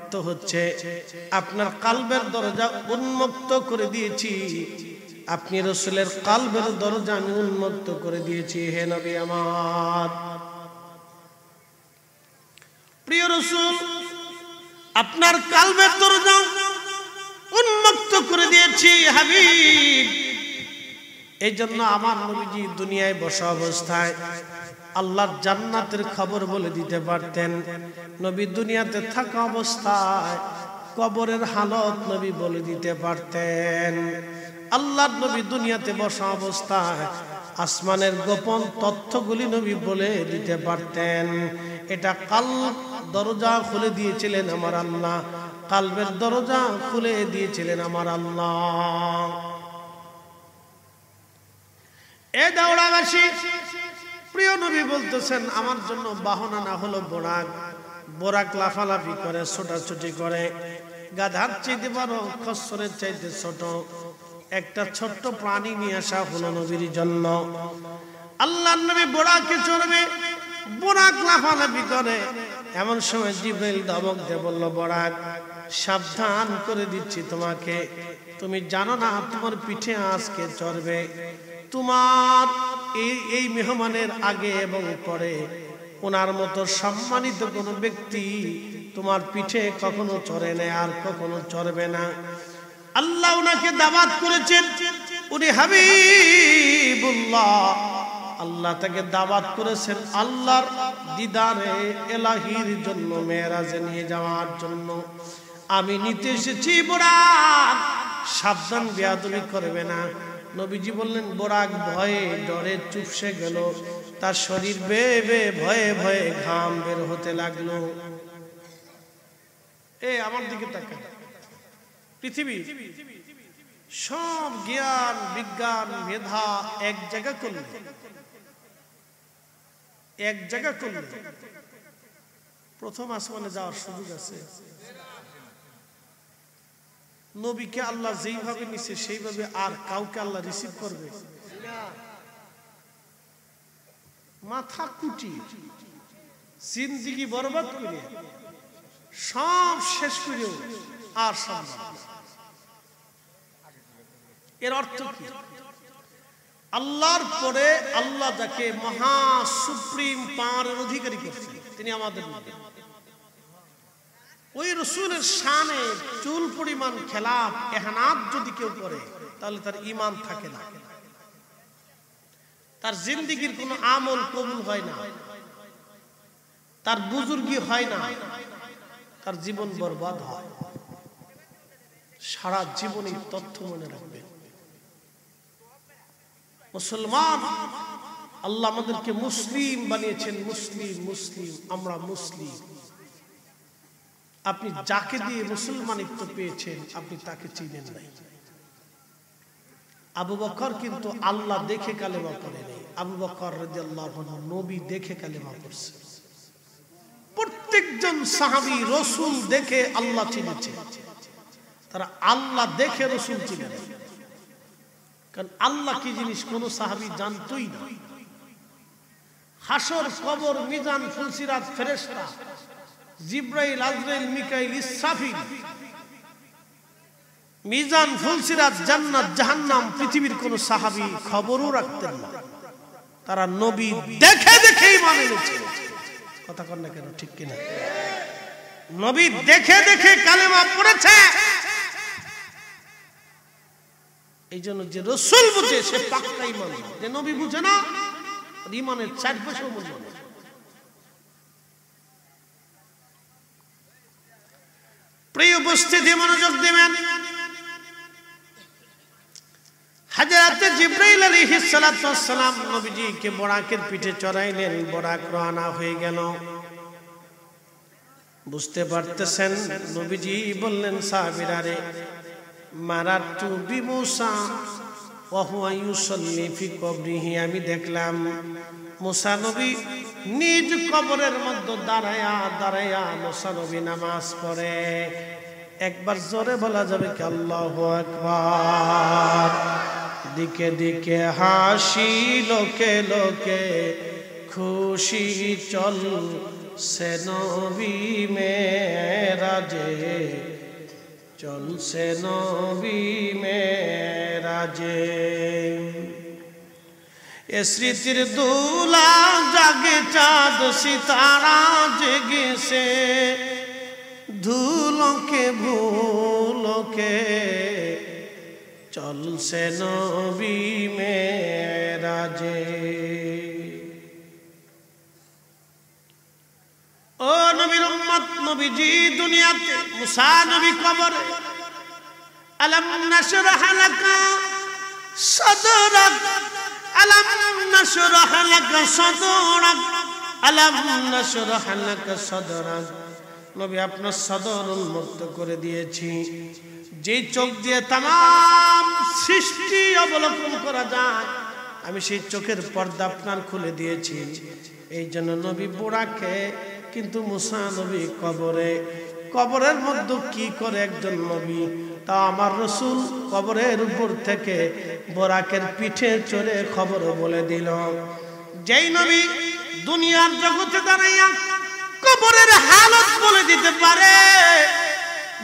অর্থ হচ্ছে আপনার কালবের দরজা উন্মুক্ত করে দিয়েছি, আপনি রাসূলের কালবের দরজা আমি উন্মুক্ত করে দিয়েছি। হে নবী আমার, প্রিয় রাসূল, আপনার কালবের দরজা উন্মুক্ত করে দিয়েছি হাবিব। এই জন্য আমার নবীজি দুনিয়ায় বসা অবস্থায় আল্লাহর জান্নাতের খবর বলে দিতে পারতেন। নবী দুনিয়াতে থাকা অবস্থায় কবরের হালত নবী বলে দিতে পারতেন। আল্লাহর নবী দুনিয়াতে বসা অবস্থায় আসমানের গোপন তথ্যগুলি নবী বলে দিতে পারতেন। এটা কালব দরজা খুলে দিয়েছিলেন আমার আল্লাহ, কালবের দরজা খুলে দিয়েছিলেন আমার আল্লাহ। এ দাওড়াবাসী, প্রিয় নবী বলতেছেন আমার জন্য বাহনা না হলো বোরাক। বোরাক লাফালাফি করে, ছোটাছুটি করে, গাধার চাইতে বড়, খচ্চরের চাইতে ছোট একটা ছোট্ট প্রাণী নিয়ে আসা হলো নবীর জন্য। আল্লাহর নবী বোরাকে চড়বে, বোরাক লাফালাফি করে। এমন সময় জিবরাইল ধমক দিয়ে বলল, বোরাক সাবধান করে দিচ্ছি তোমাকে, তুমি জানো না তোমার পিঠে আজকে চড়বে। তোমার এই মেহমানের আগে এবং পরে ওনার মতো সম্মানিত কোনো ব্যক্তি তোমার পিঠে কখনো চড়ে না, আর কখনো চড়বে না। আল্লাহ ওনাকে দাওয়াত করেছেন, উনি হাবিবুল্লাহ। আল্লাহ তাকে দাওয়াত করেছেন আল্লাহর দিদারে এলাহির জন্য, মেরাজে নিয়ে যাওয়ার জন্য। আমি নিতে এসেছি বোরাক, সাবধান, বেয়াদবি করবে না। নবীজি বললেন, বোরাক ভয়ে ডরে চুপসে গেল, তার শরীর বেয়ে বেয়ে ভয়ে ভয়ে ঘাম বের হতে লাগলো। আমার দিকে তাকান, পৃথিবী সব জ্ঞান বিজ্ঞান মেধা এক জায়গা করল, এক জায়গা করল, প্রথম আসমানে যাওয়ার সুযোগ আছে? নবীকে আল্লাহ যেইভাবে নিছে সেইভাবে আর কাউকে আল্লাহ রিসিভ করবে? মাথা কুটি, জিন্দেগি বরবাদ করে সব শেষ করেও আর সম্ভব। এর অর্থ কি? আল্লাহর পরে আল্লাহ যাকে মহা সুপ্রিম পাওয়ারের অধিকারী করছেন, তিনি আমাদের নবী। ওই রাসূলের শানে চুল পরিমাণ খেলাফ এহনাত যদি কেউ করে, তাহলে তার ঈমান থাকে না, তার জিন্দেগীর কোনো আমল কবুল হয় না, তার বুজুর্গি হয় না, তার জীবন বরবাদ হয়। সারা জীবনে তথ্য মনে রাখবে, মুসলমান আল্লাহ আমাদেরকে মুসলিম বানিয়েছেন। মুসলিম মুসলিম, আমরা মুসলিম। আপনি যাকে দিয়ে মুসলমানিত্ব পেয়েছেন আপনি তাকে চিনেন নাই। আবু বকর কিন্তু আল্লাহ দেখে কালেমা পড়েনি। আবু বকর রাদিয়াল্লাহু আনহু নবী দেখে কালেমা পড়ছে। প্রত্যেকজন সাহাবী রাসূল দেখে আল্লাহ চিনেছে, তারা আল্লাহ দেখে রাসূল চিনেন। কারণ আল্লাহ কি জিনিস কোন সাহাবী জানতই না। হাসর, কবর, মিজান, ফুলসিরাত, ফেরেশতা, জিব্রাইল, আজরাইল, মিকাইল, ইসরাফিল, মিজান, ফুলসিরাত, জান্নাত, জাহান্নাম, পৃথিবীর কোন সাহাবী খবরও রাখতেন না। তারা নবী দেখে দেখেই মানে নিয়েছে। কথা কন না কেন, ঠিক কিনা? নবী দেখে দেখে কালেমা পড়েছে। এই জন্য যে রাসূল বুঝে সে পাক্কা ঈমান, যে নবী বুঝে না ঈমানের 4 পয়সাও মূল্য নেই। প্রিয় উপস্থিতি, মনোযোগ দিবেন। হযরত জিবরাইল আলাইহিস সালাতু ওয়াস সালাম নবীজিকে বোরাকের পিঠে চড়াইলেন। বোরাক রওনা হয়ে গেল। বুঝতে পারতেছেন, নবীজি বললেন সাহাবীরা রে, মারাতু বিমুসা ওয়া হুয়া ইউসাল্লি ফি কবরিহি, আমি দেখলাম মুসা নবী নিজ কবরের মধ্যে দাঁড়ায়া দাঁড়ায়া মুসা নবী নামাজ পড়ে। একবার জোরে বলা যাবে কি আল্লাহু আকবার? দিকে দিকে হাসি, লোকে লোকে খুশি, চল সে নবী মেরাজে, চলছে নবী মেরাজে। এ স্মৃতির দুলা জাগে চাঁদ সিতারা জেগেছে, ধুলোকে ভুলোকে চলছে নবী মেরাজে। ও নবীর উম্মত, নবীজি দুনিয়াতে, মুসা নবী কবরে। আলাম নাশরাহ লাকা সাদরাক, আলাম নাশরাহ লাকা সাদরাক, আলাম নাশরাহ লাকা সাদরাক। নবী আপনার সদর উন্মুক্ত করে দিয়েছি। যে চোখ দিয়ে তামাম সৃষ্টি অবলোকন করা যায়, আমি সেই চোখের পর্দা আপনার খুলে দিয়েছি। এই জন্য নবী বোরাকে, কিন্তু মুসা নবী কবরে। কবরের মধ্যে কি করে একজন নবী? তা আমার রসুল কবরের উপর থেকে বোরাকের পিঠে চড়ে খবর বলে দিল। যেই নবী দুনিয়ার জগতে দাঁড়াইয়া কবরের হালত বলে দিতে পারে,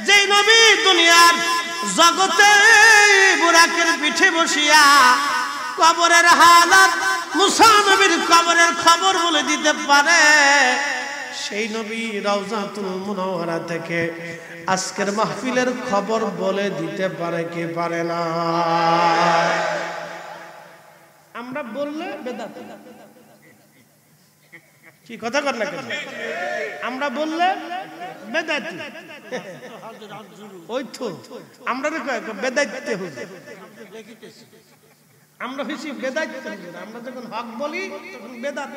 যেই নবী দুনিয়ার জগতে বোরাকের পিঠে বসিয়া কবরের হালত, মুসা নবীর কবরের খবর বলে দিতে পারে, সেই নবী রওজাতুল মুনাওয়ারা থেকে আজকের মাহফিলের খবর বলে দিতে পারে কি পারে না? আমরা বললে বেদাত। কি কথা কর না কেন? আমরা বললে বেদাতি। ওই তো আমরা বেদাইতে হই, আমরা হইছি বেদাইতে। আমরা যখন হক বলি তখন বেদাত।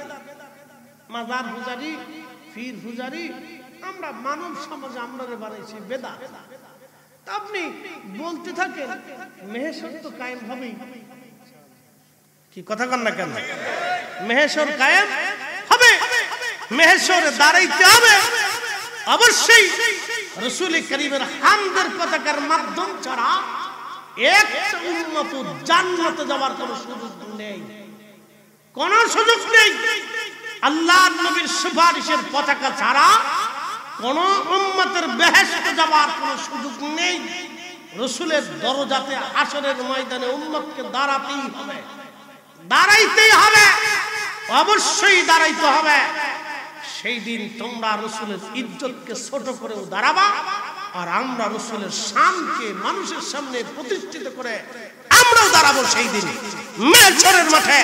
মাজার পূজারি, পীর পূজারি, আমরা মানব সমাজে আমরা বানাইছি বেদাত। আপনি বলতে থাকেন, মেহেশর তো কায়েম হবেই। কি কথা কন না কেন? মেহেশর কায়েম হবে, মেহেশরে দাঁড়াইতে হবে। অবশ্যই রাসূল করিমের হামদের পতাকার মাধ্যম ছাড়া একটা উম্মত জান্নাতে যাওয়ার কোনো সুযোগ নেই, কোনো সুযোগ নেই। আল্লাহর নবীর সুপারিশের পতাকা ছাড়া কোন উম্মতের বেহেশতে যাওয়ার কোনো সুযোগ নেই। রাসূলের দরজাতে হাশরের ময়দানে উম্মতকে দাঁড়াতেই হবে, দাঁড়াইতেই হবে, অবশ্যই দাঁড়াইতে হবে। সেই দিন তোমরা রাসূলের ইজ্জতকে ছোট করেও দাঁড়াবা, আর আমরা রাসূলের শানকে মানুষের সামনে প্রতিষ্ঠিত করে আমরাও দাঁড়াবো। সেই দিন মেহেশরের মাঠে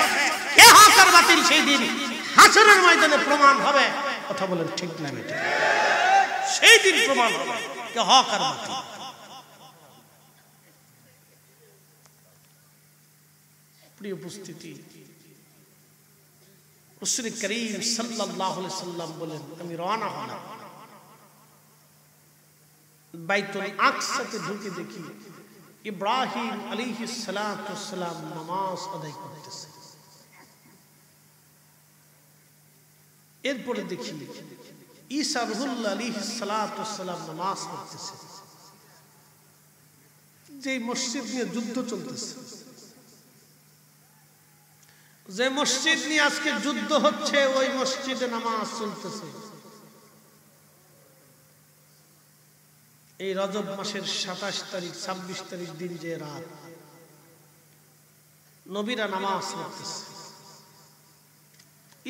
কে হক আর বাতিল সেই দিন হাশরের ময়দানে প্রমাণ হবে। কথা বলেন ঠিক না বেটা? সেই দিন প্রমাণ হবে কে হক আর বাতিল। প্রিয় উপস্থিতি, রাসূল করিম সাল্লাল্লাহু আলাইহি সাল্লাম বলেন, আমি রওনা হলাম, বাইতুল আকসাতে ঢুকে দেখি ইব্রাহিম আলাইহিস সালাতু ওয়াস সালাম নামাজ আদায় করতেছে। এরপরে দেখি ঈসা রুহুল্লাহ আলাইহিস সালাতু ওয়াস সালাম নামাজ পড়তেছে। যে মসজিদ নিয়ে যুদ্ধ চলতেছে, যে মসজিদ নিয়ে আজকে যুদ্ধ হচ্ছে, ওই মসজিদে নামাজ চলতেছে। এই রজব মাসের 27 তারিখ 26 তারিখ দিন যে রাত, নবীরা নামাজ পড়তেছে।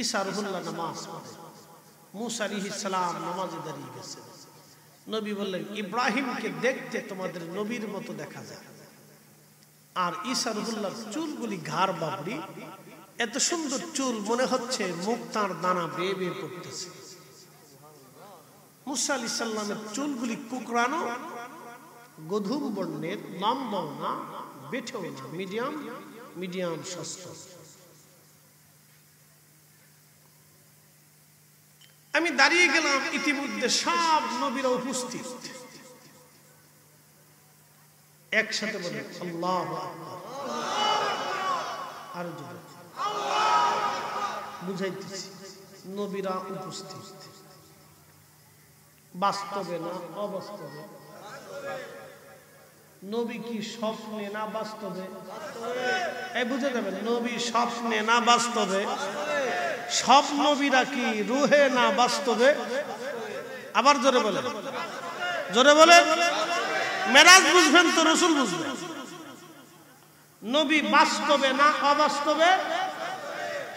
ঈসা রুহুল্লাহ নামাজ পড়ে, মুসা আলাইহিস সালাম নামাজে দাঁড়িয়ে গেছে। নবী বললেন, ইব্রাহিমকে দেখতে তোমাদের নবীর মতো দেখা যায়। আর ঈসা রুহুল্লাহর চুলগুলি ঘাড় বাবরি, এত সুন্দর চুল, মনে হচ্ছে মুক্তার দানা বেয়ে বেয়ে পড়তেছে। মুসা আলাইহিস সালামের চুলগুলি কুকরানো, গধূম বর্ণের, লম্বাও না বেঠেও না, মিডিয়াম মিডিয়াম সস্ত। আমি দাঁড়িয়ে গেলাম, ইতিমধ্যে সব নবীরা উপস্থিত। একসাথে বলে আল্লাহু আকবার। আর জোরে বুঝাইতেছি, নবীরা উপস্থিত। বাস্তবে না অবাস্তবে? নবী কি স্বপ্নে না বাস্তবে? এই বুঝে যাবেন, নবী স্বপ্নে না বাস্তবে? সব নবীরা কি রুহে না বাস্তবে? আবার জোরে বলেন, জোরে বলেন। মেরাজ বুঝবেন তো রসুল বুঝবেন। নবী বাস্তবে না অবাস্তবে?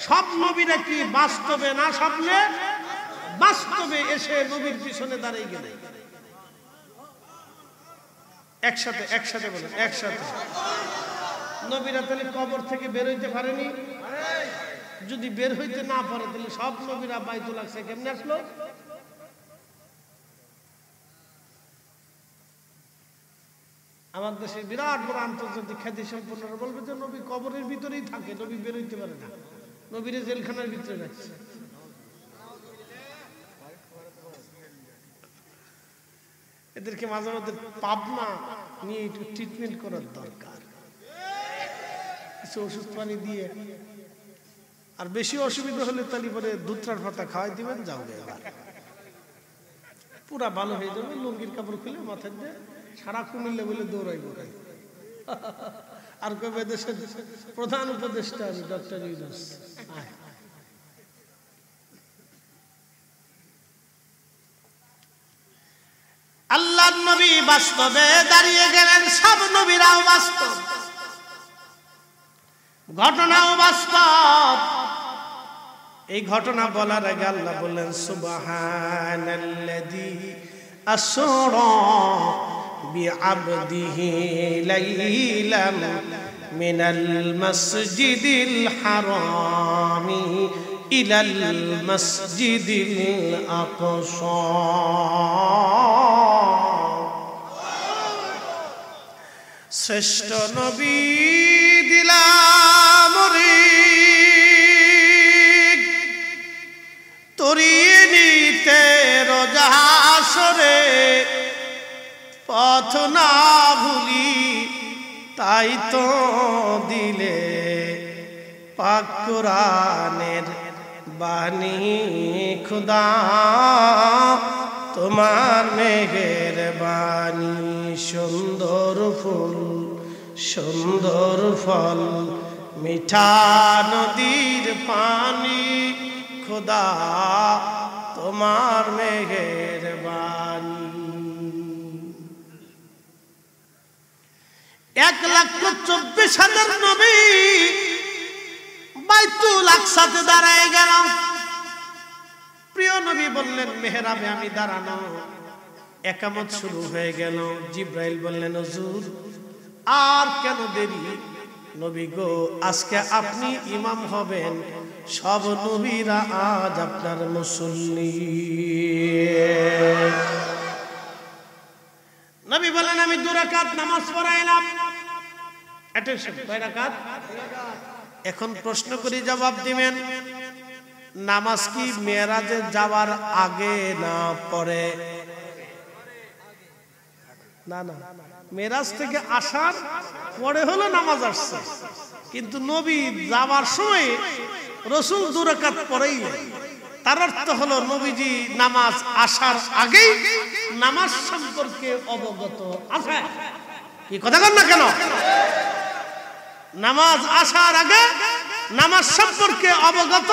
সব নবীরা কি বাস্তবে না স্বপ্নে? বাস্তবে এসে নবীর পিছনে দাঁড়িয়ে গেলে একসাথে একসাথে বলেন, একসাথে। নবীরা তাহলে কবর থেকে বের হইতে পারেনি? যদি বের হইতে না পারে তাহলে সব নবীরা বাইতুল আকসা কেমনে আসলো? আমার দেশে বিরাট বড় আন্তর্জাতিক খ্যাতি সম্পন্নরা বলবে যে নবী কবরের ভিতরেই থাকে, নবী বের হইতে পারে না, নবীরে জেলখানার ভিতরে রাখছে। এদেরকে মাঝে মাঝে পাবনা নিয়ে একটু ট্রিটমেন্ট করার দরকার, কিছু ওষুধ পানি দিয়ে। আর বেশি অসুবিধা হলে তাহলে পরে দুধটার পাতা খাওয়াই দিবেন, যাও এবার পুরা ভালো হয়ে যাবে। লুঙ্গির কাপড় খুলে মাথায় দিয়ে সারা কুমিল্লা বলে দৌড়াই বোকাই। আর কবে দেশের প্রধান উপদেষ্টা আমি ডক্টর ইউনূস। আল্লাহর নবী বাস্তবে দাঁড়িয়ে গেলেন, সব নবীরাও বাস্তব, ঘটনাও বাস্তব। এই ঘটনা বলার আগে আল্লাহ বললেন সুবহানাল্লাযী আসরা বিআবদিহি লাইলাম মিনাল মাসজিদিল হারামি ইলাল মাসজিদিল আকসা। শ্রেষ্ঠ নবী দিলাম রে তরিয়ে নিতে রোজা আসরে, পথ না ভুলি তাই তো দিলে পাক কোরআনের বাণী খুদা, তোমার মেঘের বাণী। সুন্দর ফুল সুন্দর ফল মিঠা নদীর পানি খুদা, তোমার মেঘের বাণী। 1,24,000 নবী বাইতুল আকসাতে দাঁড়ায় গেল। প্রিয় নবী বললেন মেহরাবে আমি দাঁড়ানো। একামত শুরু হয়ে গেল। জিব্রাইল বললেন হুজুর আর কেন দেরি? নবী গো আজকে আপনি ইমাম হবেন, সব নবীরা আজ আপনার মুসল্লি। নবী বলেন আমি 2 রাকাত নামাজ পড়াইলাম। অ্যাটেনশন, কয় রাকাত? এখন প্রশ্ন করি, জবাব দিবেন। নামাজ কি মেরাজে যাওয়ার আগে না পরে? না না, মেরাজ থেকে আসার পরে হলো নামাজ আসছে, কিন্তু নবী যাওয়ার সময় রাসূল 2 রাকাত পড়েই। তার অর্থ হলো নবীজি নামাজ আসার আগেই নামাজ সম্পর্কে অবগত আছে। কি কথা বলেন না কেন? নামাজ আসার আগে নামাজ সম্পর্কে অবগত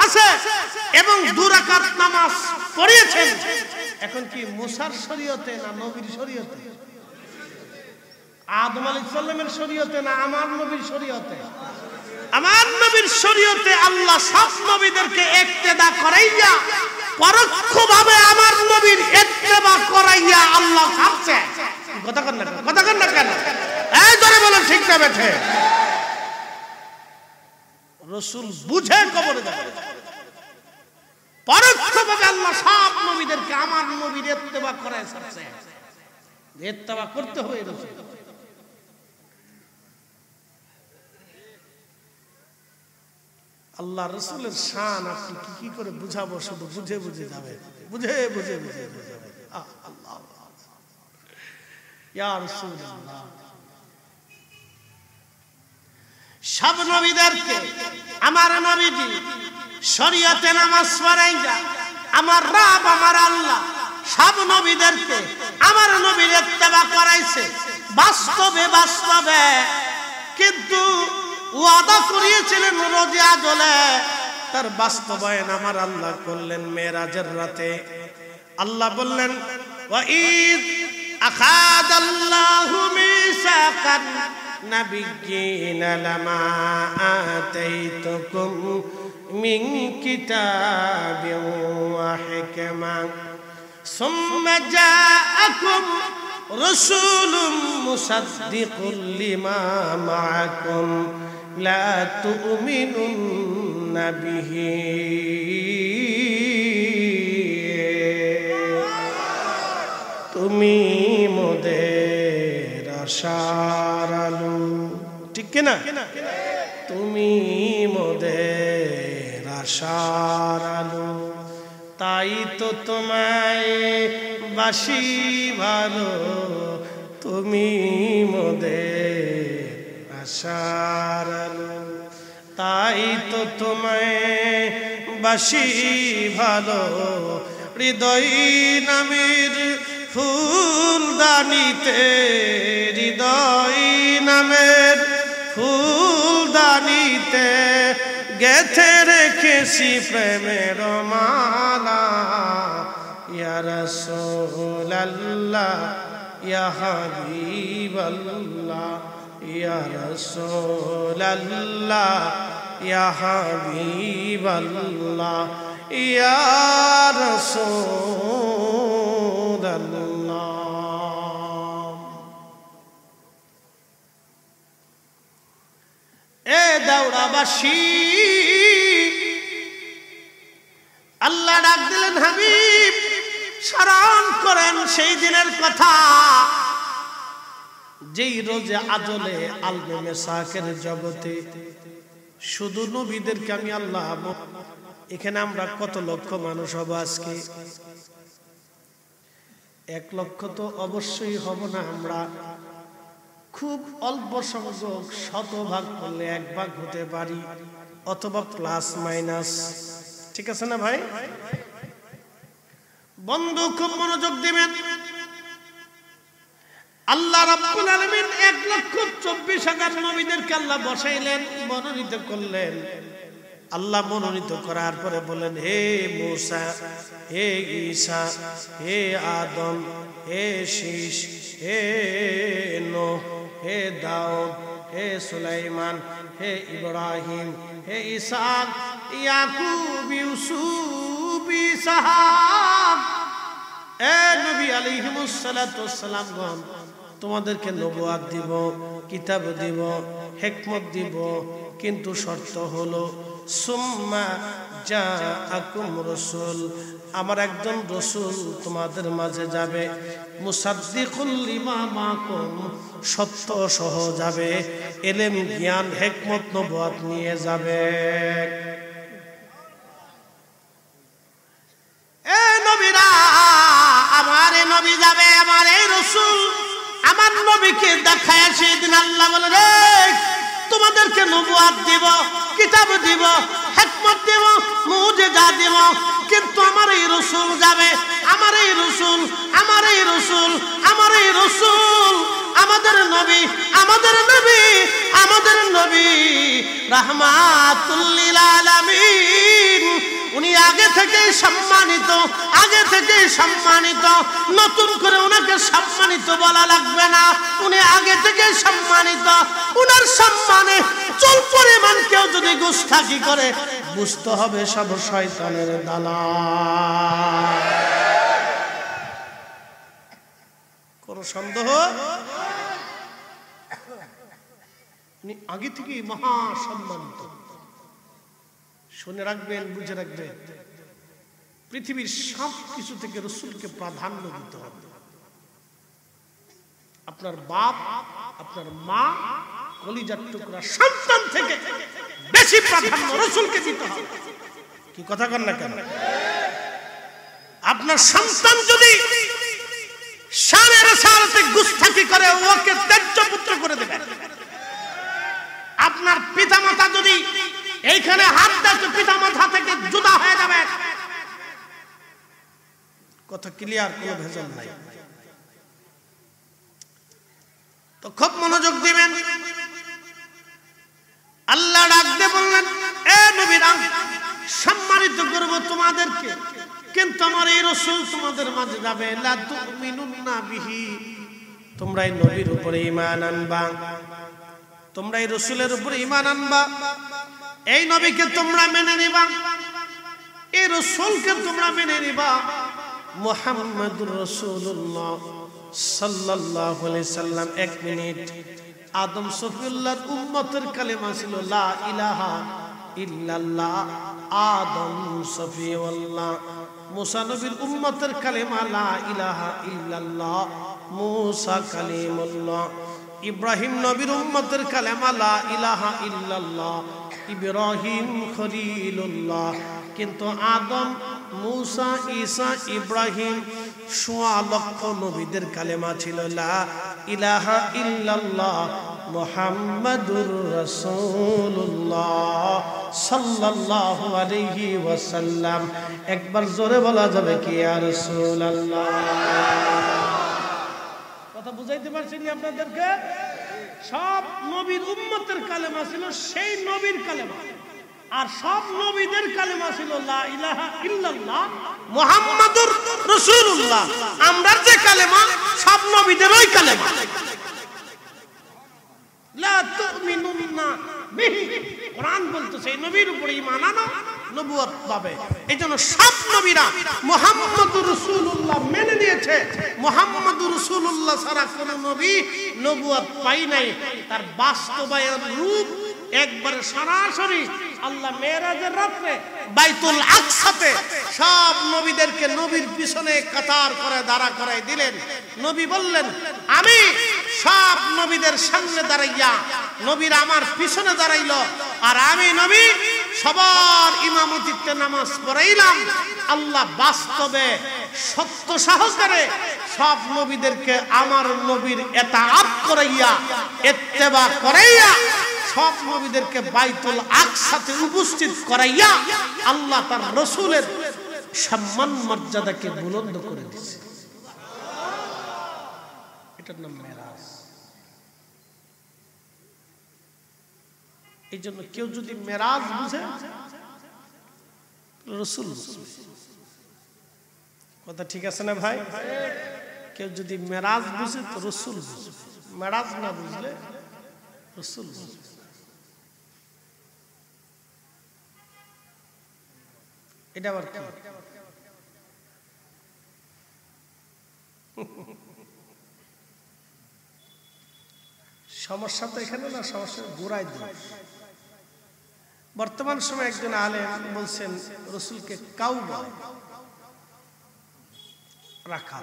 আছে এবং 2 রাকাত নামাজ পড়িয়েছেন। এখন কি মুসার শরীয়তে না নবীর শরীয়তে? আদম আলাইহিস সালামের শরীয়তে না আমার নবীর শরীয়তে? আমার নবীর শরীয়তে আল্লাহ সব নবীদেরকে ইক্তেদা করাইয়া পরোক্ষভাবে আমার নবীর ইত্তেবা করাইয়া আল্লাহ ছাড়ছে। কথা কন না, কথা কন না কেন? এই ধরে বলেন ঠিক না বেঠে? রাসূল বুঝে কবরে যাবে। পরোক্ষভাবে আল্লাহ সব নবীদেরকে আমার নবীর ইত্তেবা করায় ছাড়ছে। ইত্তেবা করতে হয় রাসূল। আল্লাহ রাসূলের শান আপনি কি করে বুঝাবো? শুধু বুঝে বুঝে যাবে, বুঝে বুঝে বুঝে যাবে। আল্লাহ ইয়া রাসূলুল্লাহ, সব নবীদেরকে আমার নবীজি শরীয়তে নামাজ পড়াইয়া আমার রব আমার আল্লাহ সব নবীদেরকে আমার নবীর ইত্তেবা করাইছে বাস্তবে বাস্তবে। কিন্তু ওয়াদা করিয়েছিলেন রোজা জলে তার বাস্তবায়ন আমার আল্লাহ করলেন মেরাজের রাতে। আল্লাহ বললেন ওয়াইদ আখাযাল্লাহু মিসাকান নাবিয়্যিনা লামা আতাইতুকুম মিন কিতাবিন ওয়া হিকমা সুম্মা জাআকুম রাসূলুম মুসাদ্দিকুল লিমা মাআকুম লা তু'মিনুন্না বিহি তুমি মোদের আশার আলো, ঠিক কিনা? তুমি মোদের আশার আলো, তাই তো তোমায় বাসি ভালো, তুমি মোদের আশার আলো, তাই তো তোমায় বাসি ভালো। হৃদয় নামের ফুলদানিতে, হৃদয় নামের ফুলদানিতে গেথে রেখেছি প্রেমের মালা। ইয়া রাসূলাল্লাহ ইয়া হাবিবাল্লাহ, ইয়া রাসূলাল্লাহ ইয়া হাবিবাল্লাহ, ইয়া রাসূলাল্লাহ। এ দাওড়াবাসী, আল্লাহ ডাক দিলেন হাবিব স্মরণ করেন সেই দিনের কথা, যেই রোজে আজলে আলবে মেসাকের জগতে শুধু নবীদেরকে আমি আল্লাহ। এখানে আমরা কত লক্ষ মানুষ হব আজকে? 1 লক্ষ তো অবশ্যই হব না। আমরা খুব অল্প সংখ্যক, শতভাগ করলে 1 ভাগ হতে পারি, অথবা প্লাস মাইনাস, ঠিক আছে না ভাই? বন্ধু খুব মনোযোগ দিবেন। আল্লাহ রাব্বুল আলামিন 1,24,000 নবীদেরকে আল্লাহ বসাইলেন, মনোনীত করলেন। আল্লাহ মনোনীত করার পরে বলেন, হে মূসা, হে ঈসা, হে আদম, হে শীশ, হে নূহ, হে দাউদ, হে সুলাইমান, হে ইব্রাহিম, হে ইসহাক, ইয়াকুব, ইউসুফ, ইসহাক, এ নবী আলাইহিমুস সালাতু ওয়াস সালামগণ, তোমাদেরকে নবুয়ত দিব, কিতাব দিব, হিকমত দিব, কিন্তু শর্ত হলো সুম্মা জাআকুম রাসূল, আমার একজন রাসূল তোমাদের মাঝে যাবে, মুসাদ্দিকুল লিমা মাকুম, সত্য সহ যাবে, ইলম, জ্ঞান, হিকমত, নবুয়ত নিয়ে যাবে। এ নবীরা, আমার নবী যাবে, আমার এই রাসূল আমার নবীকে দেখায় সেদিন আল্লাহ বলে, রে তোমাদেরকে নবুয়ত দিব, কিতাব দিব, হিকমত দিব, মুজিজা দিব, কিন্তু আমার এই রাসূল যাবে, আমার এই রাসূল, আমার এই রাসূল, আমার এই রাসূল, আমাদের নবী, আমাদের নবী, আমাদের নবী রাহমাতুল লিল আলামিন। উনি আগে থেকে সম্মানিত, আগে থেকে সম্মানিত, নতুন করে ওনাকে সম্মানিত বলা লাগবে না, উনি আগে থেকে সম্মানিত। উনার সম্মানে চুল পরিমাণ কেউ যদি গুস্তাখি করে, বুঝতে হবে সব শয়তানের দালাল। কোন সন্দেহ? উনি আগে থেকে মহা সম্মানিত। শুনে রাখবেন, বুঝে রাখবেন, পৃথিবীর সব কিছু থেকে রাসূলকে প্রাধান্য দিতে হবে। আপনার বাপ, আপনার মা, কলিজার টুকরা সন্তান থেকে বেশি প্রাধান্য রাসূলকে দিতে হবে। কি কথা কন না কেন? আপনার সন্তান যদি শানে রাসালাতে গুস্তাখি করে, ওকে ত্যায্য পুত্র করে দেবেন। আপনার পিতামাতা যদি এইখানে হাত দেয়, পিতামাতা থেকে জুদা হয়ে যাবে। কথা ক্লিয়ার, কোনো ভেজাল নাই। তো খুব মনোযোগ দিবেন। আল্লাহ ডাকতে বললেন, এ নবীরা সম্মানিত করব তোমাদেরকে, কিন্তু আমার এই রাসূল তোমাদের মাঝে যাবে, লা তুমিনুন্না বিহি, তোমরা এই নবীর উপরে ঈমান আনবা, তোমরা এই রাসূলের উপরে ঈমান আনবা, এই নবীকে তোমরা মেনে নিবা, এই রাসূলকে তোমরা মেনে নিবা। মুহাম্মাদুর রাসূলুল্লাহ সাল্লাল্লাহু আলাইহি সাল্লাম। এক মিনিট, আদম সফিউল্লাহর উম্মতের কালেমা ছিল লা ইলাহা ইল্লাল্লাহ, আদম সফিউল্লাহ। মুসা নবীর উম্মতের কালেমা লা ইলাহা ইল্লাল্লাহ, মুসা কালিমুল্লাহ। ইব্রাহিম নবীর উম্মতের কালেমা লা ইলাহা ইল্লাল্লাহ, ইব্রাহিম খলিলুল্লাহ। কিন্তু আদম, মুসা, ঈসা, ইব্রাহিম সোয়া লক্ষ নবীদের কালেমা ছিল লা ইলাহা ইল্লাল্লাহ মুহাম্মাদুর রাসূলুল্লাহ সাল্লাল্লাহু আলাইহি ওয়াসাল্লাম। একবার জোরে বলা যাবে কি ইয়া রাসূলুল্লাহ? কথা বুঝাইতে পারছি না আপনাদেরকে? সব নবীর উম্মতের কালেমা ছিল সেই নবীর কালেমা, আর সব নবীদের কালেমা ছিল লা ইলাহা ইল্লাল্লাহ মুহাম্মাদুর রাসূলুল্লাহ। আমরার যে কালেমা সব নবীদের ওই কালেমা, লা তুমিনুন্না বিহি। কোরআন বলতেছে এই নবীর উপরে ঈমান আনো, নবুয়ত পাবে। এইজন্য সব নবীরা মুহাম্মাদুর রাসূলুল্লাহ মেনে নিয়েছে। মুহাম্মাদুর রাসূলুল্লাহ ছাড়া কোন নবী নবুয়ত পায় নাই। তার বাস্তবায়ন রূপ একবারে সরাসরি আল্লাহ মেরাজের রাতে বাইতুল আকসাতে সব নবীদেরকে নবীর পিছনে কাতার করে দাঁড়া করায় দিলেন। নবী বললেন, আমি সব নবীদের সামনে দাঁড়াইয়া, নবীরা আমার পিছনে দাঁড়াইল, আর আমি নবী সবার ইমামতিতে নামাজ পড়াইলাম। আল্লাহ বাস্তবে সত্য সহকারে সব নবীদেরকে আমার নবীর ইতাআত করাইয়া, ইত্তেবা করাইয়া, সব নবীদেরকে বাইতুল আকসাতে উপস্থিত করাইয়া আল্লাহ তার রাসূলের সম্মান মর্যাদাকে বুলন্দ করে দিয়েছে। এটার নাম মেরাজ। এই জন্য কেউ যদি মেরাজ বুঝে, রাসূল কথা ঠিক আছে না ভাই? কেউ যদি মেরাজ বুঝে তো রাসূল বুঝবে, মেরাজ না বুঝলে রাসূল বুঝবে। এটা আবার কি? সমস্যা তো এখানে না, সমস্যা গোড়ায় দোষ। বর্তমান সময়ে একজন আলেম বলছেন রাসূলকে কাউবা রাখা।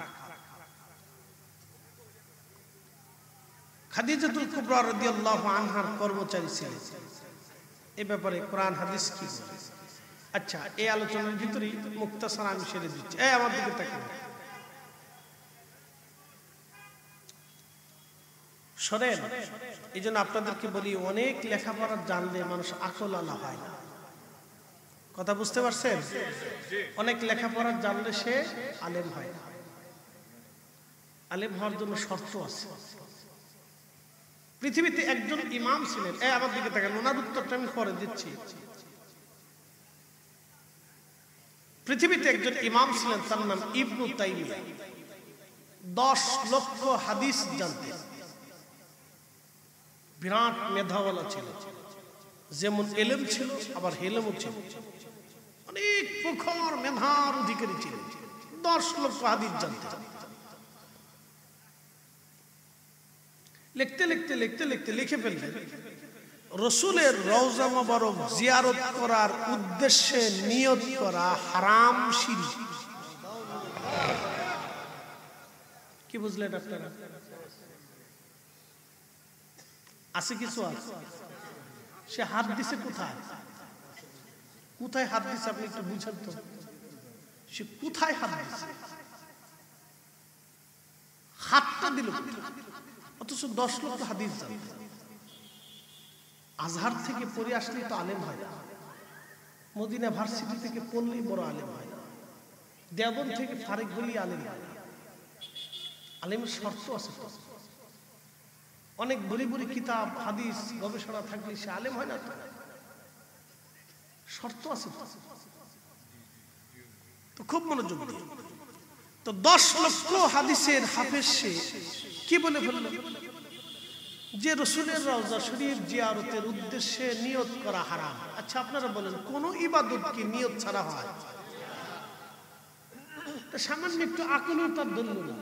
খাদিজাতুল কুবরা রাদিয়াল্লাহু আনহার কর্মচারী ছিলেন। এই ব্যাপারে কোরআন হাদিস কি বলে? আচ্ছা, এই আলোচনার ভিতরেই মুক্তাসার আমি সেরে দিচ্ছি। এই আমার দিকে তাকান, শোনেন। এই জন্য আপনাদেরকে বলি, অনেক লেখাপড়া জানলে মানুষ আকল আলা হয় না। কথা বুঝতে পারছেন? অনেক লেখাপড়া জানলে সে আলেম হয় না। আলেম হওয়ার জন্য শর্ত আছে। পৃথিবীতে একজন ইমাম ছিলেন। এই আমার দিকে তাকান, ওনার উত্তরটা আমি পরে দিচ্ছি। পৃথিবীতে একজন ইমাম ছিলেন, তার নাম ইবনু তাইমিয়া। 10 লক্ষ হাদিস জানতেন। বিরাট মেধাওয়ালা ছিল, যেমন এলেম ছিল আবার হেলেমও ছিল। অনেক প্রখর মেধার অধিকারী ছিলেন। 10 লক্ষ হাদিস জানতেন। লিখতে লিখতে লিখতে লিখতে লিখে ফেললেন, রাসূলের রওজা মোবারক জিয়ারত করার উদ্দেশ্যে নিয়ত করা হারাম শিরক। কি বুঝলেন আপনারা? আছে কিছু আছে। সে হাত দিছে কোথায়? কোথায় হাত দিছে আপনি একটু বুঝেন তো। সে কোথায় হাত দিছে? হাতটা দিল অথচ 10 লক্ষ হাদিস জানতেন। আজহার থেকে পড়ে আসলেই তো আলেম হয় না। মদিনা ভার্সিটি থেকে পড়লেই বড় আলেম হয় না। দেওবন্দ থেকে ফারিক হলেই আলেম হয় না। আলেমের শর্ত আছে। অনেক বড়ি বড়ি কিতাব হাদিস গবেষণা থাকলে সে আলেম হয় না তো। শর্ত আছে। তো খুব মনোযোগ দিয়ে, তো 10 লক্ষ হাদিসের হাফেজ সে কি বলে ফেলল যে রাসূলের রওজা শরীফ জিয়ারতের উদ্দেশ্যে নিয়ত করা হারাম। আচ্ছা আপনারা বলেন কোন ইবাদত কি নিয়ত ছাড়া হয়? তা সামান্য একটু আকলও তার দলিল না।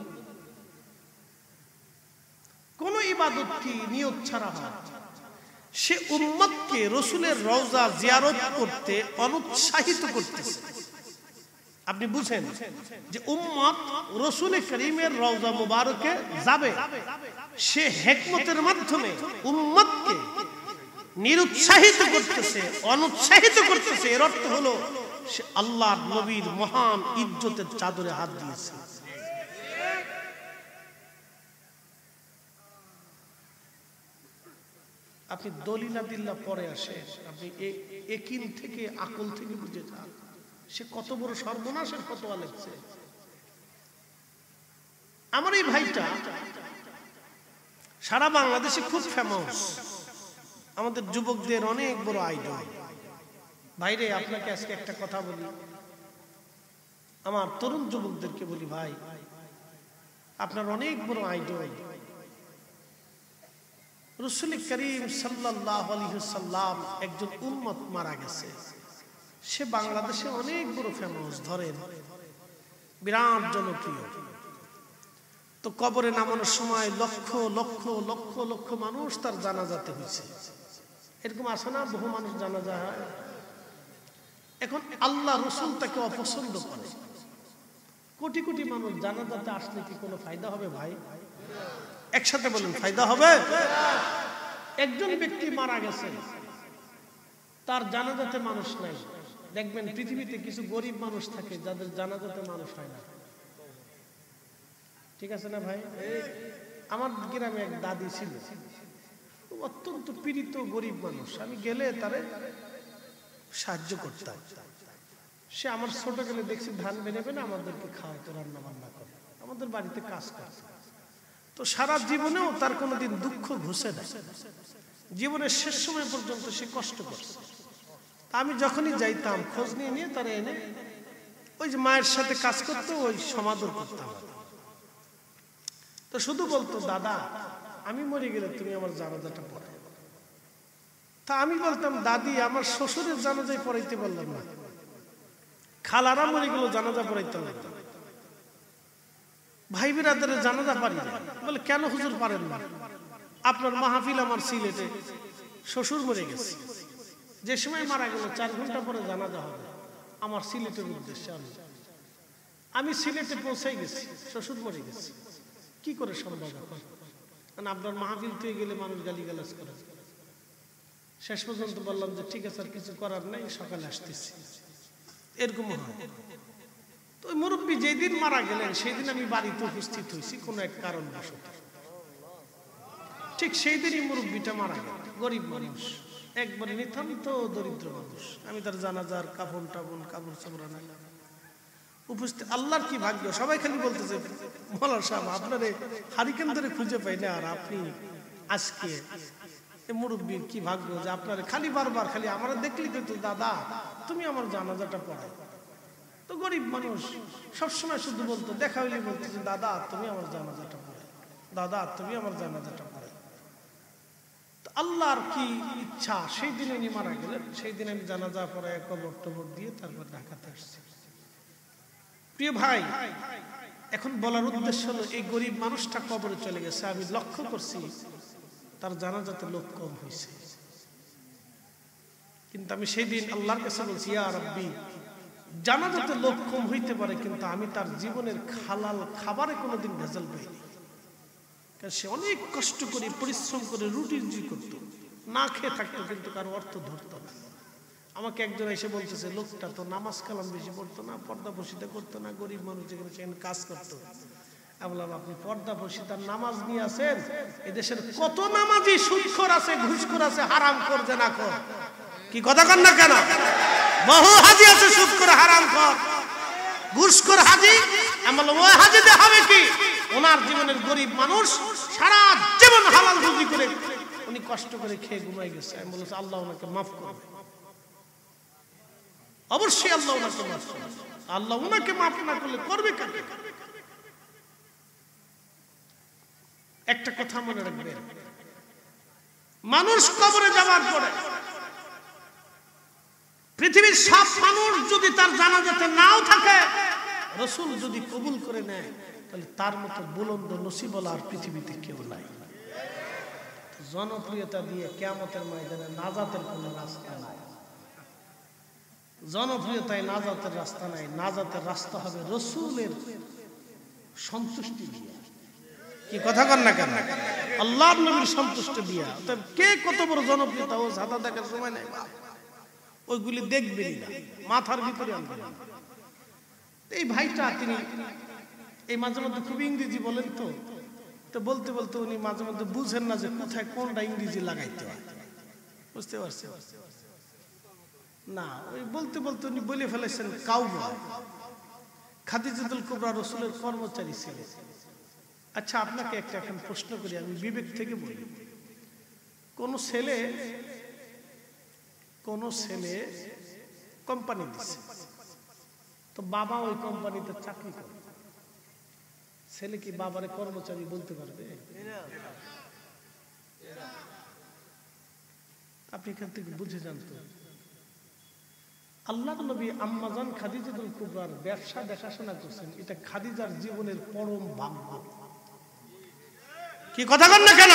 কোন ইবাদত কি নিয়ত ছাড়া হয়? সে উম্মতকে রাসূলের রওজা জিয়ারত করতে অনুৎসাহিত করতেছে। আপনি বুঝেন যে উম্মত রাসূল করিমের রওজা মুবারকে যাবে, সে হিকমতের মাধ্যমে উম্মতকে নিরুৎসাহিত করতেছে, অনুৎসাহিত করতেছে। এর অর্থ হলো সে আল্লাহর নবীর মহান ইজ্জতের চাদরে হাত দিয়েছে। আপনি দলিলাদিল্লাহ পরে আসেন, আপনি একিন থেকে আকল থেকে বুঝে যান সে কত বড় সর্বনাশের ফতোয়া লিখছে। আমার এই ভাইটা সারা বাংলাদেশে খুব ফেমাস, আমাদের যুবকদের অনেক বড় আইডল। ভাইরে আপনাকে আজকে একটা কথা বলি, আমার তরুণ যুবকদেরকে বলি, ভাই আপনার অনেক বড় আইডল রাসূল করিম সাল্লাল্লাহু আলাইহি ওয়াসাল্লাম একজন উম্মত মারা গেছে, সে বাংলাদেশে অনেক বড় ফেমাস, ধরেন বিরাট জনপ্রিয়। তো কবরে নামানোর সময় লক্ষ লক্ষ লক্ষ লক্ষ মানুষ তার জানাজাতে হয়েছে। এরকম আসে না, বহু মানুষ জানাজা হয়। এখন আল্লাহ রাসূল তাকে অপছন্দ করে, কোটি কোটি মানুষ জানাজাতে আসলে কি কোনো ফায়দা হবে ভাই? একসাথে বলুন, ফায়দা হবে? একজন ব্যক্তি মারা গেছে, তার জানাজাতে মানুষ নাই। দেখবেন পৃথিবীতে কিছু গরিব মানুষ থাকে যাদের জানাজাতে মানুষ হয় না, ঠিক আছে না ভাই? আমার গ্রামে এক দাদি ছিল, অত্যন্ত পীড়িত গরিব মানুষ। আমি গেলে তারে সাহায্য করতাম। সে আমার ছোট গেলে দেখছি ধান বেনে বেনে আমাদেরকে খাওয়াতো, রান্না বান্না করে, আমাদের বাড়িতে কাজ করতো। তো সারা জীবনেও তার কোনোদিন দুঃখ ঘুষে না, জীবনের শেষ সময় পর্যন্ত সে কষ্ট করছে। আমি যখনই যাইতাম খোঁজ নিয়ে নিয়ে তারা এনে ওই যে মায়ের সাথে কাজ করতো, ওই সমাদর করতাম। তো শুধু বলতো, দাদা আমি মরে গেলে তুমি আমার জানাজাটা পড়াই। তা আমি বলতাম, দাদি আমার শ্বশুরের জানাজায় পড়াইতে পারলাম না, খালারা মরে গেল জানাজা পড়াইতে লাগতাম, ভাই বিরাদারের জানাজা পারি না। বলে কেন হুজুর পারেন না? আপনার মাহফিল আমার সিলেটে, শ্বশুর মরে গেছে, যে সময় মারা গেল 4 ঘন্টা পরে জানাজা হবে, আমার সিলেটের উদ্দেশ্যে আমি সিলেটে পৌঁছাই গেছি, শ্বশুর মরে গেছে, কি করে সম্ভব? কারণ আপনার মাহফিল থেকে গেলে মানুষ গালিগালাজ করে। শেষ পর্যন্ত বললাম যে ঠিক আছে, আর কিছু করার নাই, সকালে আসতেছি। এরকম হয়। তো ওই মুরব্বী যেদিন মারা গেলেন সেই দিন আমি বাড়িতে উপস্থিত হয়েছি কোনো এক কারণবশত। ঠিক সেই দিনই মুরব্বীটা মারা গেল, গরিব মানুষ, একবারে নিতান্ত দরিদ্র মানুষ। আমি তার জানাজার কাফন টাফন কাপড় চাপড় আনাইলাম, উপস্থিত। আল্লাহর কি ভাগ্য, সবাই খালি বলতেছে মৌলানা সাহেব আপনার হারিকেন ধরে খুঁজে পাই না, আর আপনি আজকে মুরব্বীর কি ভাগ্য যে আপনার খালি বারবার খালি আমরা দেখলি তো দাদা তুমি আমার জানাজাটা পড়াই। তো গরিব মানুষ সবসময় শুধু বলতো, দেখা হইলে বলতো যে দাদা তুমি আমার জানাজাটা পড়াই, দাদা তুমি আমার জানাজাটা পড়াই। তো আল্লাহর কি ইচ্ছা, সেই দিনে উনি মারা গেলেন, সেই দিন আমি জানাজা পড়ায় কবর টবর দিয়ে তারপর ঢাকাতে আসছি। প্রিয় ভাই, এখন বলার উদ্দেশ্য হলো এই গরিব মানুষটা কবরে চলে গেছে, আমি লক্ষ্য করছি তার জানাজাতে লোক কম হয়েছে। কিন্তু আমি সেই দিন আল্লাহর কাছে বলছি, ইয়া রাব্বি, জানাজাতে লোক কম হইতে পারে কিন্তু আমি তার জীবনের হালাল খাবারে কোনোদিন ভেজাল পাইনি। কারণ সে অনেক কষ্ট করে পরিশ্রম করে রুটি রুজি করতো, না খেয়ে থাকতো, কিন্তু কারো অর্থ ধরতো না। আমাকে একজন এসে বলতেছে, লোকটা তো নামাজ কালাম বেশি পড়তো না, পর্দা বসিতে করতো না, গরিব মানুষ যেখানে সেখানে কাজ করতো। আমি বললাম, আপনি পর্দা বসিতার নামাজ নিয়ে আছেন, এদেশের কত নামাজি সুদখোর আছে, ঘুষখোর আছে, হারামখোর, জেনাখোর, কি কথা কন না কেন? বহু হাজি আছে সুদখোর, হারামখোর, ঘুষখোর হাজি। আমি বললাম, ওই হাজিতে হবে কি? ওনার জীবনের গরিব মানুষ সারা জীবন হালাল রুজি করে উনি কষ্ট করে খেয়ে ঘুমাই গেছে। আমি বলছি, আল্লাহ ওনাকে মাফ করবে, অবশ্যই আল্লাহ ওনাকে মাফ করবে। আল্লাহ উনাকে মাফ না করলে করবে কাকে? একটা কথা মনে রাখবেন, মানুষ কবরে যাওয়ার পরে পৃথিবীর সব মানুষ যদি তার জানাজাতে নাও থাকে, রাসূল যদি কবুল করে নেয়, তাহলে তার মতো বুলন্দ নসিবওয়ালা আর পৃথিবীতে কেউ নাই। জনপ্রিয়তা দিয়ে কিয়ামতের ময়দানে নাজাতের কোনো রাস্তা নাই। জনপ্রিয়তায় নাজাতের রাস্তা নাই। নাজাতের রাস্তা হবে রাসূলের সন্তুষ্টি দিয়ে। কি কথা কন না কেন? আল্লাহর নবীর সন্তুষ্টি দিয়া। তবে কে কত বড় জনপ্রিয়তা ও সাদা দেখার সময় নাই, ওইগুলি দেখবেনই না, মাথার ভিতরে আনবেন না। এই ভাইটা তিনি এই মাঝে মধ্যে খুব ইংরেজি বলেন, তো বলতে বলতে উনি মাঝে মধ্যে বুঝেন না যে কোথায় কোনটা ইংরেজি লাগাইতে হয়। বুঝতে পারছেন না? ওই বলতে বলতে উনি বলে ফেলেছেন কাউবয়। খাদিজাতুল কুবরা রাসূলের কর্মচারী ছিলেন। আচ্ছা, আপনাকে একটা এখন প্রশ্ন করি, আমি বিবেক থেকে বলি। কোন ছেলে কোম্পানি দিচ্ছে, তো বাবা ওই কোম্পানিতে চাকরি করে, ছেলে কি বাবারে কর্মচারী বলতে পারবে? আপনি এখান থেকে বুঝে যান তো। আল্লাহর নবী আম্মাজান খাদিজাতুল কুবরার ব্যবসা দেখাশোনা করছেন, এটা খাদিজার জীবনের পরম ভাগ্য। কি কথা বল না কেন?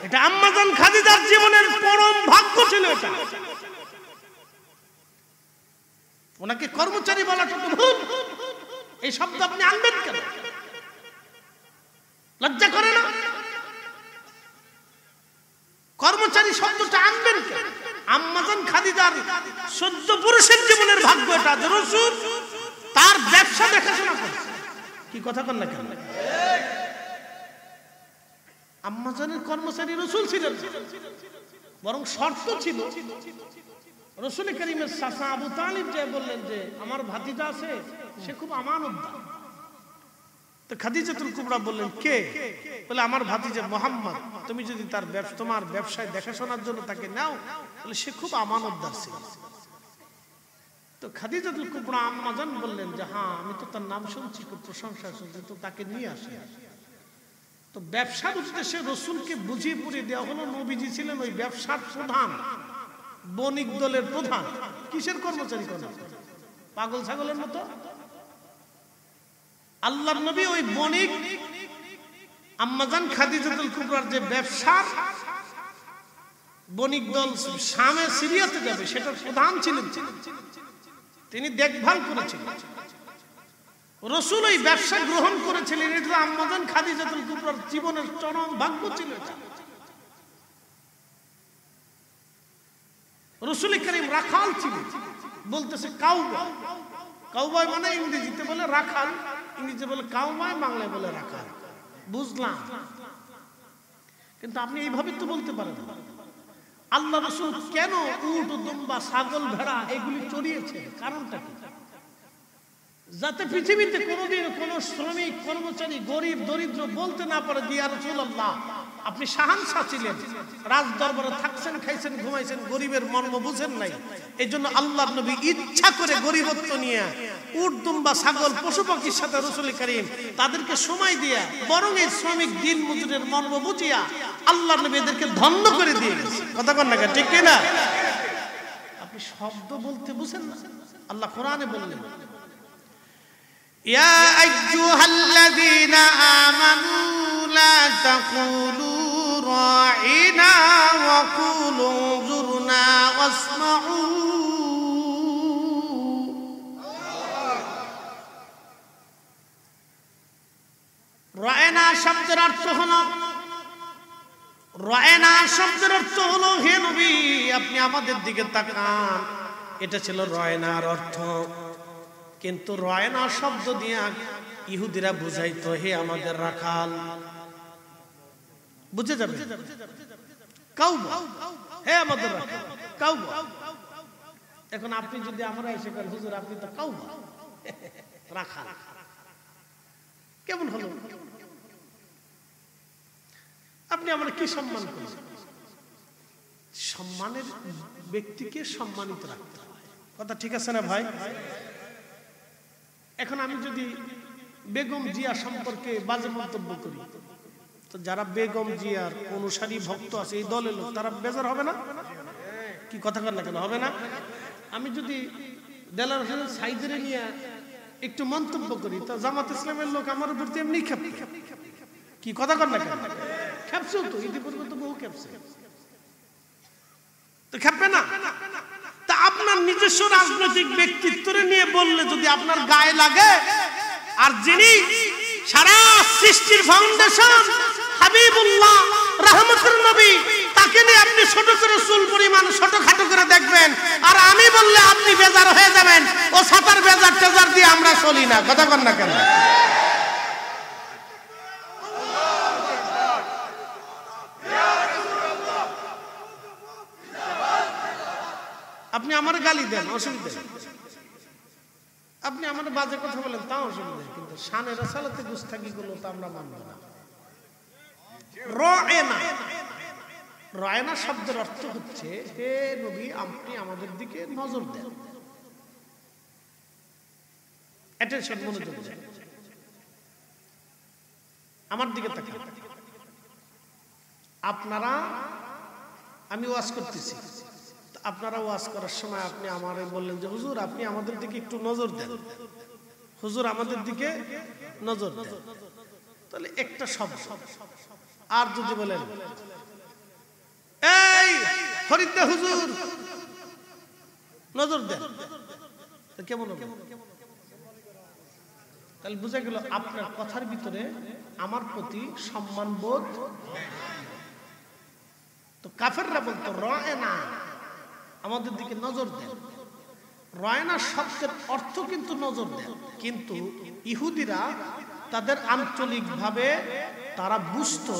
এটা আম্মাজান খাদিজার জীবনের পরম ভাগ্য ছিল। এটা ওনাকে কর্মচারী বলাটা তো ভুল। এই শব্দ আপনি আনবেন কেন? লজ্জা করে না? কর্মচারী শব্দটা আনবেন কেন? আম্মাজান খাদিজার 14 পুরুষের জীবনের ভাগ্য এটা, যে রাসূল তার ব্যবসা দেখাশোনা করছে। কি কথা বল না কেন? আম্মাজানের কর্মচারী রাসূল ছিলেন, বরং শর্ত ছিল রাসূল কারীমের চাচা আবু তালিব যে বললেন যে আমার ভাতিজা আছে, সে খুব আমানতদার। তো খাদিজাতুল কুবরা বললেন কে? বলে আমার ভাতিজা মুহাম্মদ, তুমি যদি তার তোমার ব্যবসায় দেখাশোনার জন্য তাকে নাও, তাহলে সে খুব আমানতদার ছিল। তো খাদিজাতুল কুবরা আম্মাজান বললেন যে হ্যাঁ, আমি তো তার নাম শুনছি, খুব প্রশংসা শুনছি, তো তাকে নিয়ে আসি। তো ব্যবসার উদ্দেশ্যে রাসূলকে বুঝিয়ে পড়িয়ে দেওয়া হলো। নবীজি ছিলেন ওই ব্যবসার প্রধান, বণিক দলের প্রধান। কিসের কর্মচারী? পাগল ছাগলের মতো? আল্লাহর নবী ওই বণিক আম্মাজান খাদিজাতুল কুবরার যে ব্যবসার বণিক দল শামে সিরিয়াতে যাবে, সেটার প্রধান ছিলেন, তিনি দেখভাল করেছিলেন। রাসূল ওই ব্যবসা গ্রহণ করেছিলেন। এটা আম্মাজান খাদিজাতুল কুবরার জীবনের চরম ভাগ্য ছিল। রাসূল কারীম রাখাল ছিলেন, বলতেছে কাউবয়। কাউবয় মানে ইংরেজিতে বলে রাখাল, ইংরেজিতে বলে কাউবয়, বাংলায় বলে রাখাল। বুঝলাম, কিন্তু আপনি এইভাবে তো বলতে পারেন না। আল্লাহ রাসূল কেন উট, দুম্বা, ছাগল, ভেড়া এগুলি চড়িয়েছেন? কারণটা কি? যাতে পৃথিবীতে কোনোদিন কোন শ্রমিক, কর্মচারী, গরিব, দরিদ্র বলতে না পারে যে ইয়া রাসূলুল্লাহ, আপনি শাহানশাহ ছিলেন, রাজ দরবারে থাকছেন, খাইছেন, ঘুমাইছেন, গরিবের মর্ম বুঝেন নাই। এই জন্য আল্লাহর নবী ইচ্ছা করে গরিবত্ব নিয়ে উট, দুম্বা, ছাগল, পশু পাখির সাথে রাসূল কারীম তাদেরকে সময় দিয়া, বরং এই শ্রমিক দিন মজুরের মর্ম বুঝিয়া আল্লাহর নবী এদেরকে ধন্য করে দিয়ে গেছে। কথা বল না, ঠিক কিনা? আপনি শব্দ বলতে বুঝেন না? আল্লাহ কোরআনে বললেন ইয়া আইয়ুহাল্লাযীনা আমানু লা তাকুলু রাঈনা ওয়া কুলু যুরনা ওয়াসমাউ। রাঈনা শব্দের অর্থ হলো, রাঈনা শব্দের অর্থ হলো হে নবী আপনি আমাদের দিকে তাকান। এটা ছিল রাঈনার অর্থ। কিন্তু রায়না শব্দ দিয়া ইহুদিরা বুঝাইতো হে আমাদের রাখাল। বুঝে যাবে? কাউবা, হে আমাদের রাখাল, কাউবা। এখন আপনি যদি আমরা এসে বলেন হুজুর আপনি তো কাউবা, রাখাল, কেমন হলো? আপনি আমরা কি সম্মান করি? সম্মানের ব্যক্তিকে সম্মানিত রাখতে হয়। কথা ঠিক আছে না ভাই? এখন আমি যদি বেগম জিয়া সম্পর্কে বাজে মন্তব্য করি, তো যারা বেগম জিয়ার অনুসারী ভক্ত আছে এই দলের লোক, তারা বেজার হবে না? কি কথা কর না কেন, হবে না? আমি যদি দেলার হোসেন সাইদরে নিয়ে একটু মন্তব্য করি, তো জামাত ইসলামের লোক আমার উপর এমনি খেপে। কি কথা কর না কেন? খেপছেও তো, ইতিপূর্বে তো বহু খেপছে, তো খেপবে না? তা আপনার নিজস্ব রাজনৈতিক ব্যক্তিত্বরে নিয়ে বললে যদি আপনার গায়ে লাগে, আর যিনি সারা সৃষ্টির ফাউন্ডেশন হাবিবুল্লাহ রহমতের নবী, তাকে নিয়ে আপনি ছোট করে চুল পরিমাণ ছোটখাটো করে দেখবেন, আর আমি বললে আপনি বেজার হয়ে যাবেন। ও সাতার বেজার টেজার দিয়ে আমরা চলি না, কথা কন না কেন? আপনি আমার গালি দেন, অসুবিধা নেই, আপনি আমার বাজে কথা বলেন, তাও অসুবিধা নেই, কিন্তু শানে রাসালাতে গুস্তাখি গুলো তো আমরা মানব না। রায়না, রায়না শব্দের অর্থ হচ্ছে হে নবী আপনি আমাদের দিকে নজর দেন, অ্যাটেনশন, মনোযোগ দেন, আমার দিকে তাকান। আপনারা, আমি ওয়াজ করতেছি, আপনারা ওয়াজ করার সময় আপনি আমারে বললেন যে হুজুর আপনি আমাদের দিকে একটু নজর দেন, হুজুর আমাদের দিকে নজর দেন, তাহলে একটা শব্দ। আর যদি বলেন এই ফরিদা হুজুর নজর দেন, কেমন হবে? তাহলে বুঝা গেল আপনার কথার ভিতরে আমার প্রতি সম্মান বোধ। তো কাফেররা বলতো রায়না, আমাদের দিকে নজর দেন। রায়না শব্দের অর্থ কিন্তু নজর দেন, কিন্তু ইহুদিরা তাদের আঞ্চলিক ভাবে তারা বুঝতো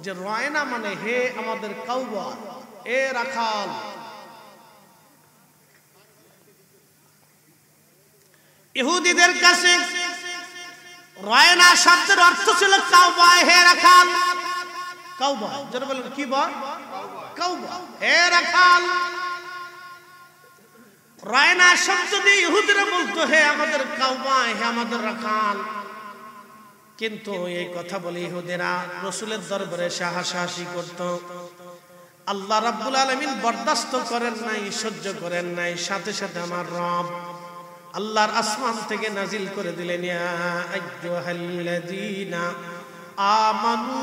যে রায়না মানে হে আমাদের কাউবা, এ রাখাল। ইহুদিদের কাছে রায়না শব্দের অর্থ ছিল কাউবা, হে রাখাল। কাউবা যারা বলেন কি বল, কাউবা হে রাখাল। রায়না শব্দ দিয়ে ইহুদিরা বলতো হে আমাদের কাউবা, হে আমাদের রাখাল। কিন্তু এই কথা বলে ইহুদিরা রাসূলের দরবারে হাসাহাসি করত। আল্লাহ রাব্বুল আলামিন বরদাস্ত করেন নাই, সহ্য করেন নাই, সাথে সাথে আমার রব আল্লাহর আসমান থেকে নাজিল করে দিলেন ইয়া আইয়ুহাল্লাযীনা আমানু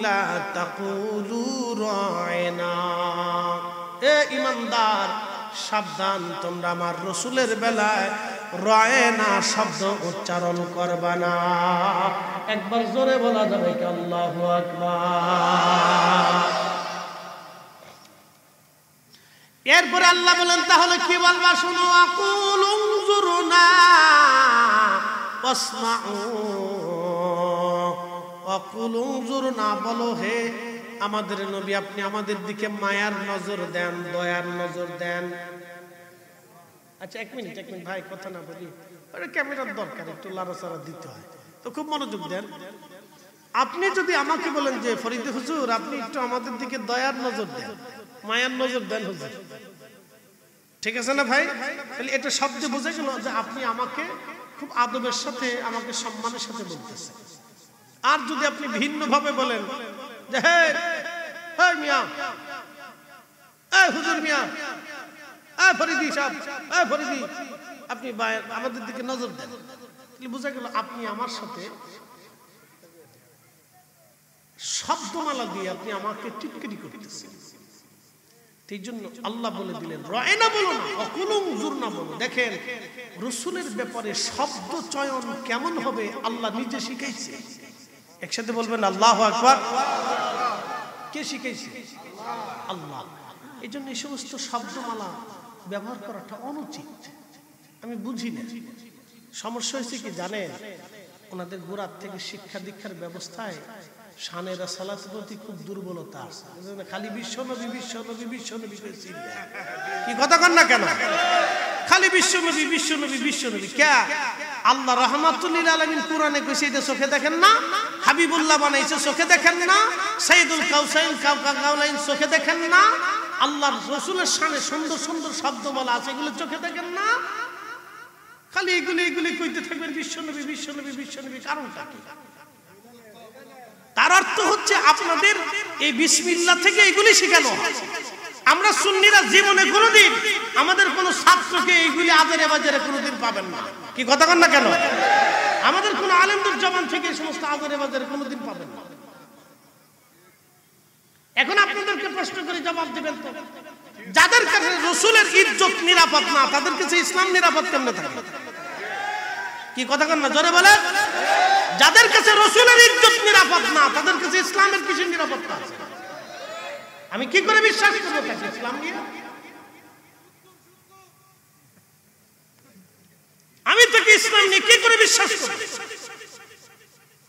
লা তাকুলু রায়না, এ ঈমানদার সাবধান, তোমরা আমার রাসূলের বেলায় রায়না শব্দ উচ্চারণ করবা না। একবার জোরে বলা যাবে কি আল্লাহু আকবার? এরপরে আল্লাহ বলেন তাহলে কি বলবা শুনো, আকুল উনজুরনা ওয়াসমাউ, আকুল উনজুরনা বলো হে আমাদের নবী আপনি আমাদের দিকে মায়ার নজর দেন, দয়ার নজর দেন। আচ্ছা এক মিনিট ভাই, কথা না বলি, ক্যামেরার দরকার, একটু লাড়াচাড়া দিতে হয়, তো খুব মনোযোগ দেন। আপনি যদি আমাকে বলেন যে ফরিদ হুজুর আপনি একটু আমাদের দিকে দয়ার নজর দেন, মায়ার নজর দেন হুজুর, ঠিক আছে না ভাই? তাহলে এটা শব্দে বোঝা গেল যে আপনি আমাকে খুব আদবের সাথে, আমাকে সম্মানের সাথে বলতেছেন। আর যদি আপনি ভিন্ন ভাবে বলেন যে হে মিয়া, এই হুজুর মিয়া, এই ফরিদি সাহেব, এই ফরিদি আপনি আমাদের দিকে নজর দেন, তাহলে বোঝা গেল আপনি আমার সাথে শব্দমালা দিয়ে আপনি আমাকে টিটকিরি করতেছেন। এই জন্য আল্লাহ বলে দিলেন রায়না বলো না, অকুলুম জুরনা বলো। দেখেন রাসূলের ব্যাপারে শব্দ চয়ন কেমন হবে আল্লাহ নিজে শিখাইছে। একসাথে বলবেন আল্লাহু আকবার। কে শিখাইছে? আল্লাহ। এই জন্য এই সমস্ত শব্দমালা ব্যবহার করাটা অনুচিত। আমি বুঝি না, সমস্যা হয়েছে কি জানেন, ওনাদের গোড়ার থেকে শিক্ষা দীক্ষার ব্যবস্থায় শানে রাসালাত প্রতি খুব দুর্বলতা আছে। খালি বিশ্বনবী বিশ্বনবী বিশ্বনবী করে চিন্তা, কি কথা কন না কেন? খালি বিশ্বনবী বিশ্বনবী বিশ্বনবী। কে? আল্লাহ রাহমাতুল লিল আলামিন কোরআনে কইছে এটা চোখে দেখেন না? হাবিবুল্লাহ বানাইছে চোখে দেখেন না? সাইয়্যিদুল কাউসাইন কাউলাইন চোখে দেখেন না? আল্লাহর রাসূলের শানে সুন্দর সুন্দর শব্দ বলা আছে, এগুলো চোখে দেখেন না? খালি এগুলি কইতে থাকবেন বিশ্বনবী বিশ্বনবী বিশ্বনবী, কারণটা কি? তার অর্থ হচ্ছে আপনাদের এই বিসমিল্লাহ থেকে এগুলি শেখানো হয়। আমরা সুন্নিরা জীবনে কোনোদিন আমাদের কোনো ছাত্রকে এইগুলি আজেরে বাজারে কোনোদিন পাবেন না। কি কথা কন না কেন? আমাদের কোনো আলেমদের জবান থেকে এই সমস্ত আজেরে বাজারে কোনোদিন পাবেন না। এখন আপনাদেরকে প্রশ্ন করে জবাব দিবেন তো, যাদের কাছে রাসূলের ইজ্জত নিরাপদ না, তাদের কাছে ইসলাম নিরাপদ কেমনে থাকবে? কি কথা কন না, জোরে বলেন। যাদের কাছে রাসূলের ইজ্জত নিরাপদ না, তাদের কাছে ইসলামের কিছু নিরাপত্তা আছে? আমি কি করে বিশ্বাস করব তাকে ইসলাম নিয়ে? আমি তাকে ইসলাম নিয়ে কি করে বিশ্বাস করব?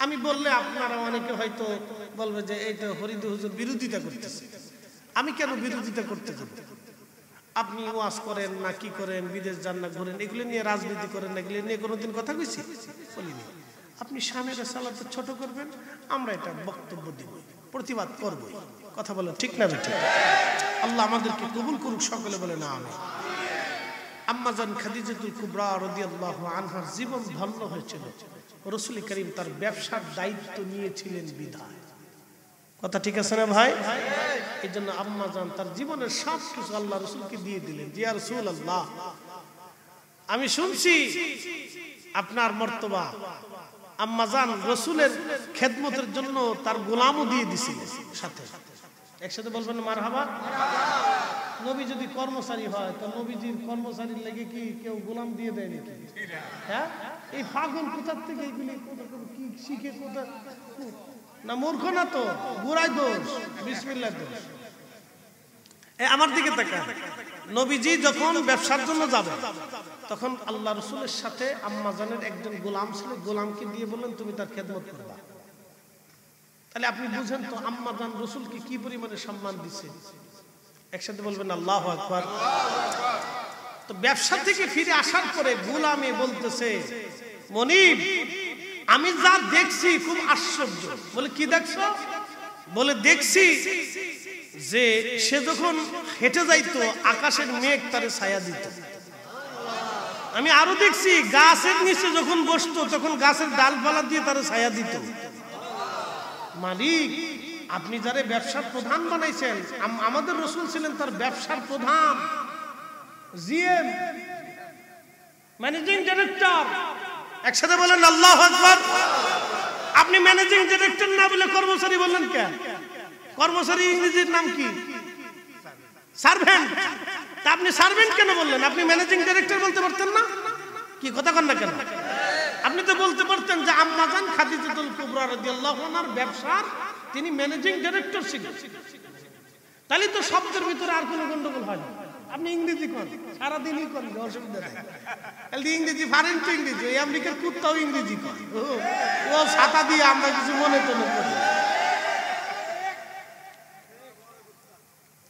আমি বললে আপনারা অনেকে হয়তো বলবে যে এই তো হরিদ হুজুর বিরোধিতা করতেছে। আমি কেন বিরোধিতা করতে যাব? আপনি ওয়াজ করেন না কি করেন, বিদেশ যান না ঘুরেন, এগুলো নিয়ে রাজনীতি করেন, এগুলো নিয়ে কোনোদিন কথা কইছি? বলিনি। আপনি শানের সালাত ছোট করবেন, আমরা এটা বক্তব্য দিব, প্রতিবাদ করবই। কথা বলেন ঠিক না বেঠিক? আল্লাহ আমাদেরকে কবুল করুক, সকলে বলে না আমিন। আম্মা জান খাদিজাতুল কুবরা রাদিয়াল্লাহু আনহার জীবন ধন্য হয়েছিল রাসূল করিম তার ব্যবসার দায়িত্ব নিয়েছিলেন বিধায়। কথা ঠিক আছে না ভাই? এই জন্য আম্মা জান তার জীবনের সব কিছু আল্লাহ রাসূলকে দিয়ে দিলেন। জি ইয়া রাসূলুল্লাহ, আমি শুনছি আপনার মর্তবা। আম্মা জান রাসূলের খেদমতের জন্য তার গোলামও দিয়ে দিছিলেন সাথে। একসাথে বলবেন মারহাবা। নবী যদি কর্মচারী হয় তো নবীজির কর্মচারীর লেগে কি কেউ গোলাম দিয়ে দেয় নাকি? হ্যাঁ, এই পাগল কোথা থেকে এগুলি কি শিখে কোথা না? মূর্খ না তো, গুড়াই দোষ, বিসমিল্লাহ দোষ। আমার দিকে তাকান। নবীজি যখন ব্যবসার জন্য যাবে তখন আল্লাহ রাসূলের সাথে আম্মা জানের একজন গোলাম ছিল, গোলামকে দিয়ে বললেন তুমি তার খেদমত করবা। তাহলে আপনি বুঝেন তো আম্মা জান রাসূলকে কি পরিমাণে সম্মান দিছে। একসাথে বলবেন আল্লাহু আকবার। তো ব্যবসা থেকে ফিরে আসার পরে গোলামে বলতেছে, মনিব আমি যা দেখছি খুব আশ্চর্য। বলে কি দেখছো? বলে দেখছি যে সে যখন হেঁটে যাইতো আকাশের মেঘ তারে ছায়া দিত। আমি আরো দেখছি গাছের নিচে যখন বসতো তখন গাছের ডালপালা দিয়ে তারে ছায়া দিত। মালিক আপনি যারা ব্যবসার প্রধান বানাইছেন, আমাদের রাসূল ছিলেন তার ব্যবসার প্রধান, জিএম, ম্যানেজিং ডিরেক্টর। একসাথে বলেন আল্লাহু আকবার। আপনি ম্যানেজিং ডিরেক্টর না বলে কর্মচারী বললেন কেন? কর্মচারী ইংরেজির নাম কি? সার্ভেন্ট। তা আপনি সার্ভেন্ট কেন বললেন? আপনি ম্যানেজিং ডিরেক্টর বলতে পারতেন না? কি কথা কন না কেন? আপনি তো বলতে পারতেন যে আম্মা জান খাদিজাতুল কুবরা রাদিয়াল্লাহু আনহার ব্যবসার তিনি ম্যানেজিং ডিরেক্টর ছিলেন। তাহলে তো শব্দের ভিতরে আর কোনো গন্ডগোল হয় না। আপনি ইংরেজি করেন, সারাদিনই করেন, অসুবিধা নেই। তাহলে ইংরেজি পারেন তো ইংরেজি, এই আমেরিকার কুত্তাও ইংরেজি করে। ও ছাতা দিয়ে আমরা কিছু মনে তো করি।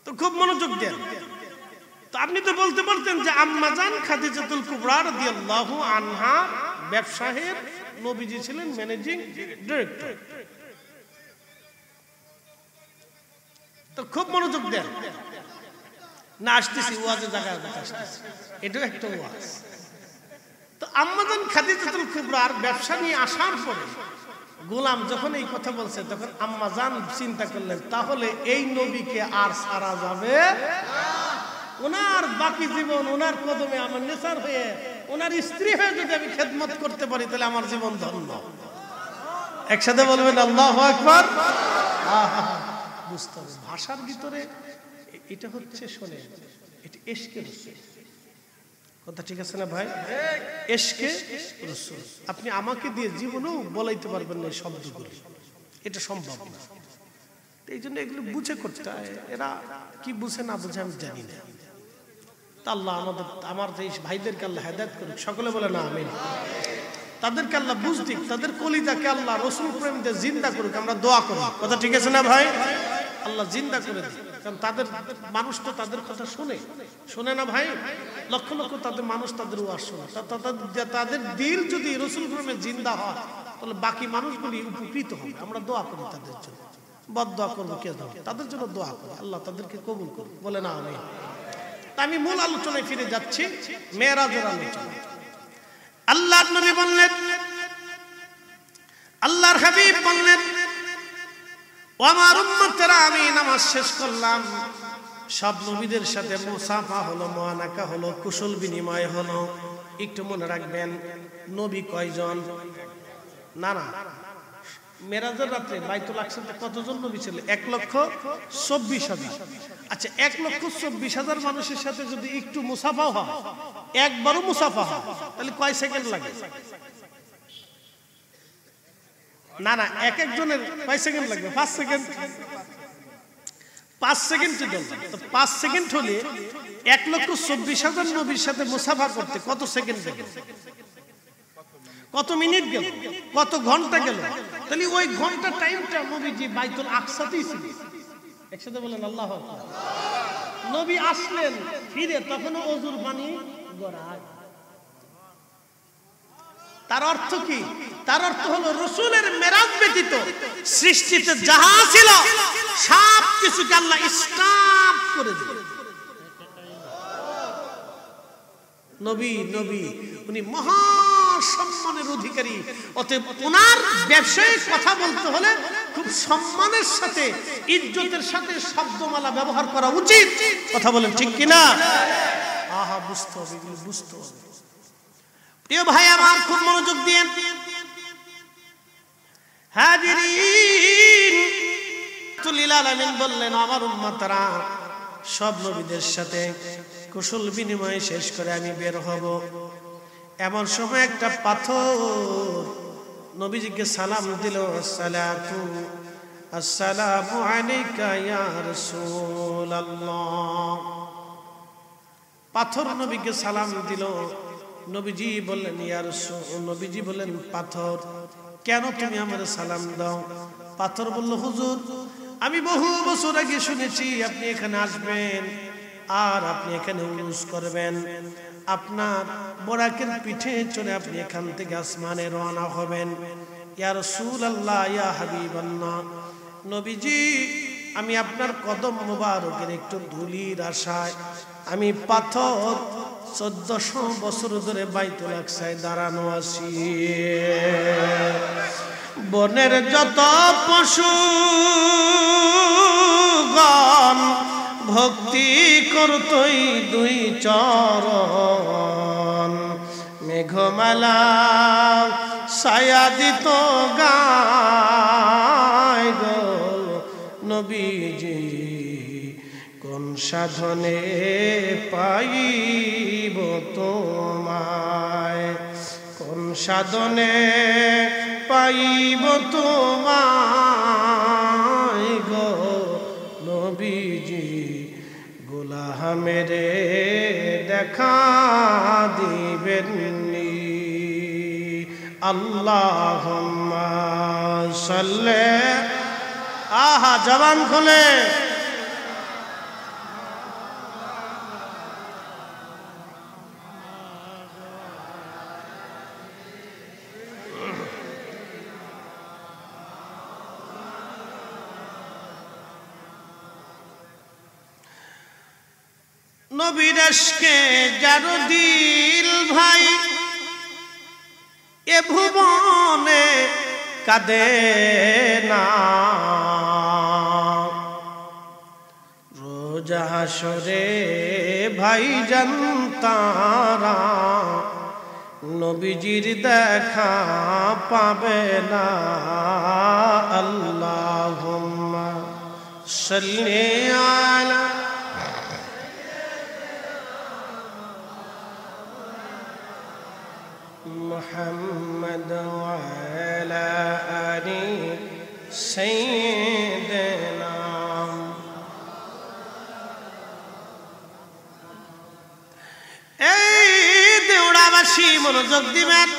তো খুব মনোযোগ দেন। তো আপনি তো বলতে পারতেন যে আম্মা জান খাদিজাতুল কুবরা রাদিয়াল্লাহু আনহা ব্যবসায়ের নবীজি ছিলেন ম্যানেজিং ডিরেক্টর। তো খুব মনোযোগ দেন না, আসতেছি ওয়াজের জায়গায় আসতেছি, এটাও একটা ওয়াজ। তো আম্মা জান খাদিজাতুল কুবরার ব্যবসা নিয়ে আসার পরে গোলাম যখন এই কথা বলছে তখন আম্মা জান চিন্তা করলেন তাহলে এই নবীকে আর ছাড়া যাবে না। ওনার বাকি জীবন ওনার কদমে আমার নেসার হয়ে ওনার স্ত্রী হয়ে যদি আমি খেদমত করতে পারি তাহলে আমার জীবন ধন্য। একসাথে বলবেন আল্লাহু আকবার। বুঝতে হবে ভাষার ভিতরে এটা হচ্ছে, শোনে এটা ইশকে রাসূল। কথা ঠিক আছে না ভাই? ইশকে রাসূল। আপনি আমাকে দিয়ে জীবনেও বলাইতে পারবেন না এই শব্দগুলো, এটা সম্ভব না। এই জন্য এগুলো বুঝে করতে হয়। এরা কি বুঝে না বুঝে আমি জানি না। আল্লাহ আমার এই ভাইদেরকে আল্লাহ হেদায়েত করুক, সকলে বলে না আমিন। তাদেরকে আল্লাহ বুঝ দিক, তাদের কলিজাকে আল্লাহ রাসূল প্রেম দিয়ে জিন্দা করুক, আমরা দোয়া করি। কথা ঠিক আছে না ভাই? আল্লাহ জিন্দা করে দিক, কারণ তাদের মানুষ তো তাদের কথা শোনে না ভাই। লক্ষ লক্ষ তাদের মানুষ তাদের ওয়াজ শোনে। তাদের দিল যদি রাসূল প্রেমে জিন্দা হয় তাহলে বাকি মানুষগুলি উপকৃত হবে। আমরা দোয়া করি তাদের জন্য, বদদোয়া করবো কে যাবে, তাদের জন্য দোয়া করি, আল্লাহ তাদেরকে কবুল করুক, বলে না আমিন। আমি মূল আলোচনায় ফিরে যাচ্ছি, মেরাজের আলোচনা। আল্লাহর নবী বললেন, আল্লাহর হাবিব বললেন, ও আমার উম্মতেরা, আমি নামাজ শেষ করলাম, সব নবীদের সাথে মুসাফা হলো, মুআনাকা হলো, কুশল বিনিময় হলো। একটু মনে রাখবেন, নবী কয়জন? না না, মেরাজের রাতে বাইতুল আকসাতে কতজন নবী ছিল? 1,24,000। আচ্ছা, 1,24,000 মানুষের সাথে যদি একটু মুসাফা হয়, একবারও মুসাফা হয়, তাহলে কয় সেকেন্ড লাগে? না না, এক একজনের কয় সেকেন্ড লাগবে? 5 সেকেন্ড। 5 সেকেন্ড তো 5 সেকেন্ড হলে 1,24,000 নবীর সাথে মুসাফা করতে কত সেকেন্ড লাগে? কত মিনিট গেল? কত ঘন্টা গেল? তাহলে ওই ঘন্টা টাইমটা নবীজি বাইতুল আকসাতেই ছিল। একসাথে বলেন আল্লাহু আকবার। নবী আসলেন ফিরে, তখন ওযুর পানি গড়ায়। তার অর্থ কি? তার অর্থ হলো রাসূলের মেরাজ ব্যতীত সৃষ্টিতে যাহা ছিল সব কিছুকে আল্লাহ স্টপ করে দিলেন। নবী নবী উনি মহা সম্মানের অধিকারী, অতএব ওনার ব্যবসায়িক কথা বলতে হলে খুব সম্মানের সাথে, ইজ্জতের সাথে শব্দমালা ব্যবহার করা উচিত। কথা বলেন ঠিক কিনা? আহা, বুঝতে হবে, বুঝতে হবে। প্রিয় ভাই আমার, খুব মনোযোগ দিন। হাজিরিন, তুলিল আলামিন বললেন, আমার উম্মতরা, সব নবীদের সাথে কুশল বিনিময় শেষ করে আমি বের হব। এমন সময় একটা পাথর নবীজিকে সালাম দিল, আসসালামু আলাইকা ইয়া রাসূলুল্লাহ। পাথর নবীকে সালাম দিল। নবীজি বললেন, ইয়া রাসূল, নবীজি বললেন, পাথর কেন তুমি আমারে সালাম দাও? পাথর বলল, হুজুর, আমি বহু বছর আগে শুনেছি আপনি এখানে আসবেন আর আপনি এখানে উরুস করবেন, আপনার বোরাকের পিঠে চড়ে আপনি এখান থেকে আসমানে রওনা হবেন। ইয়া রাসূলুল্লাহ, ইয়া হাবিবাল্লাহ, নবীজি, আমি আপনার কদম মোবারকের একটু ধুলির আশায় আমি পাথর 1400 বছর ধরে বাইতুল আকসায় দাঁড়ানো আছি। বনের যত পশুগণ ভক্তি করতই দুই চরণ, মেঘমালা ছায়া দিত গায় গো নবীজি, কোন সাধনে পাইব তোমায়, কোন সাধনে পাইব তোমায় গো নবীজি, গোলামেরে দেখা দিবেননি। আল্লাহুম্মা সাল্লি, আহা, জবান খুলে নবীর আশকে যার দিল ভাই, এ ভুবনে কাঁদে না, রোজ হাসরে ভাইজান তারা নবীজির দেখা পাবে না। আল্লাহুম্মা সাল্লি আলা মুহাম্মদ ওয়া আলা আলি সাইয়্যিদিনা। এই দেওড়াবাসী মনোযোগ দিবেন।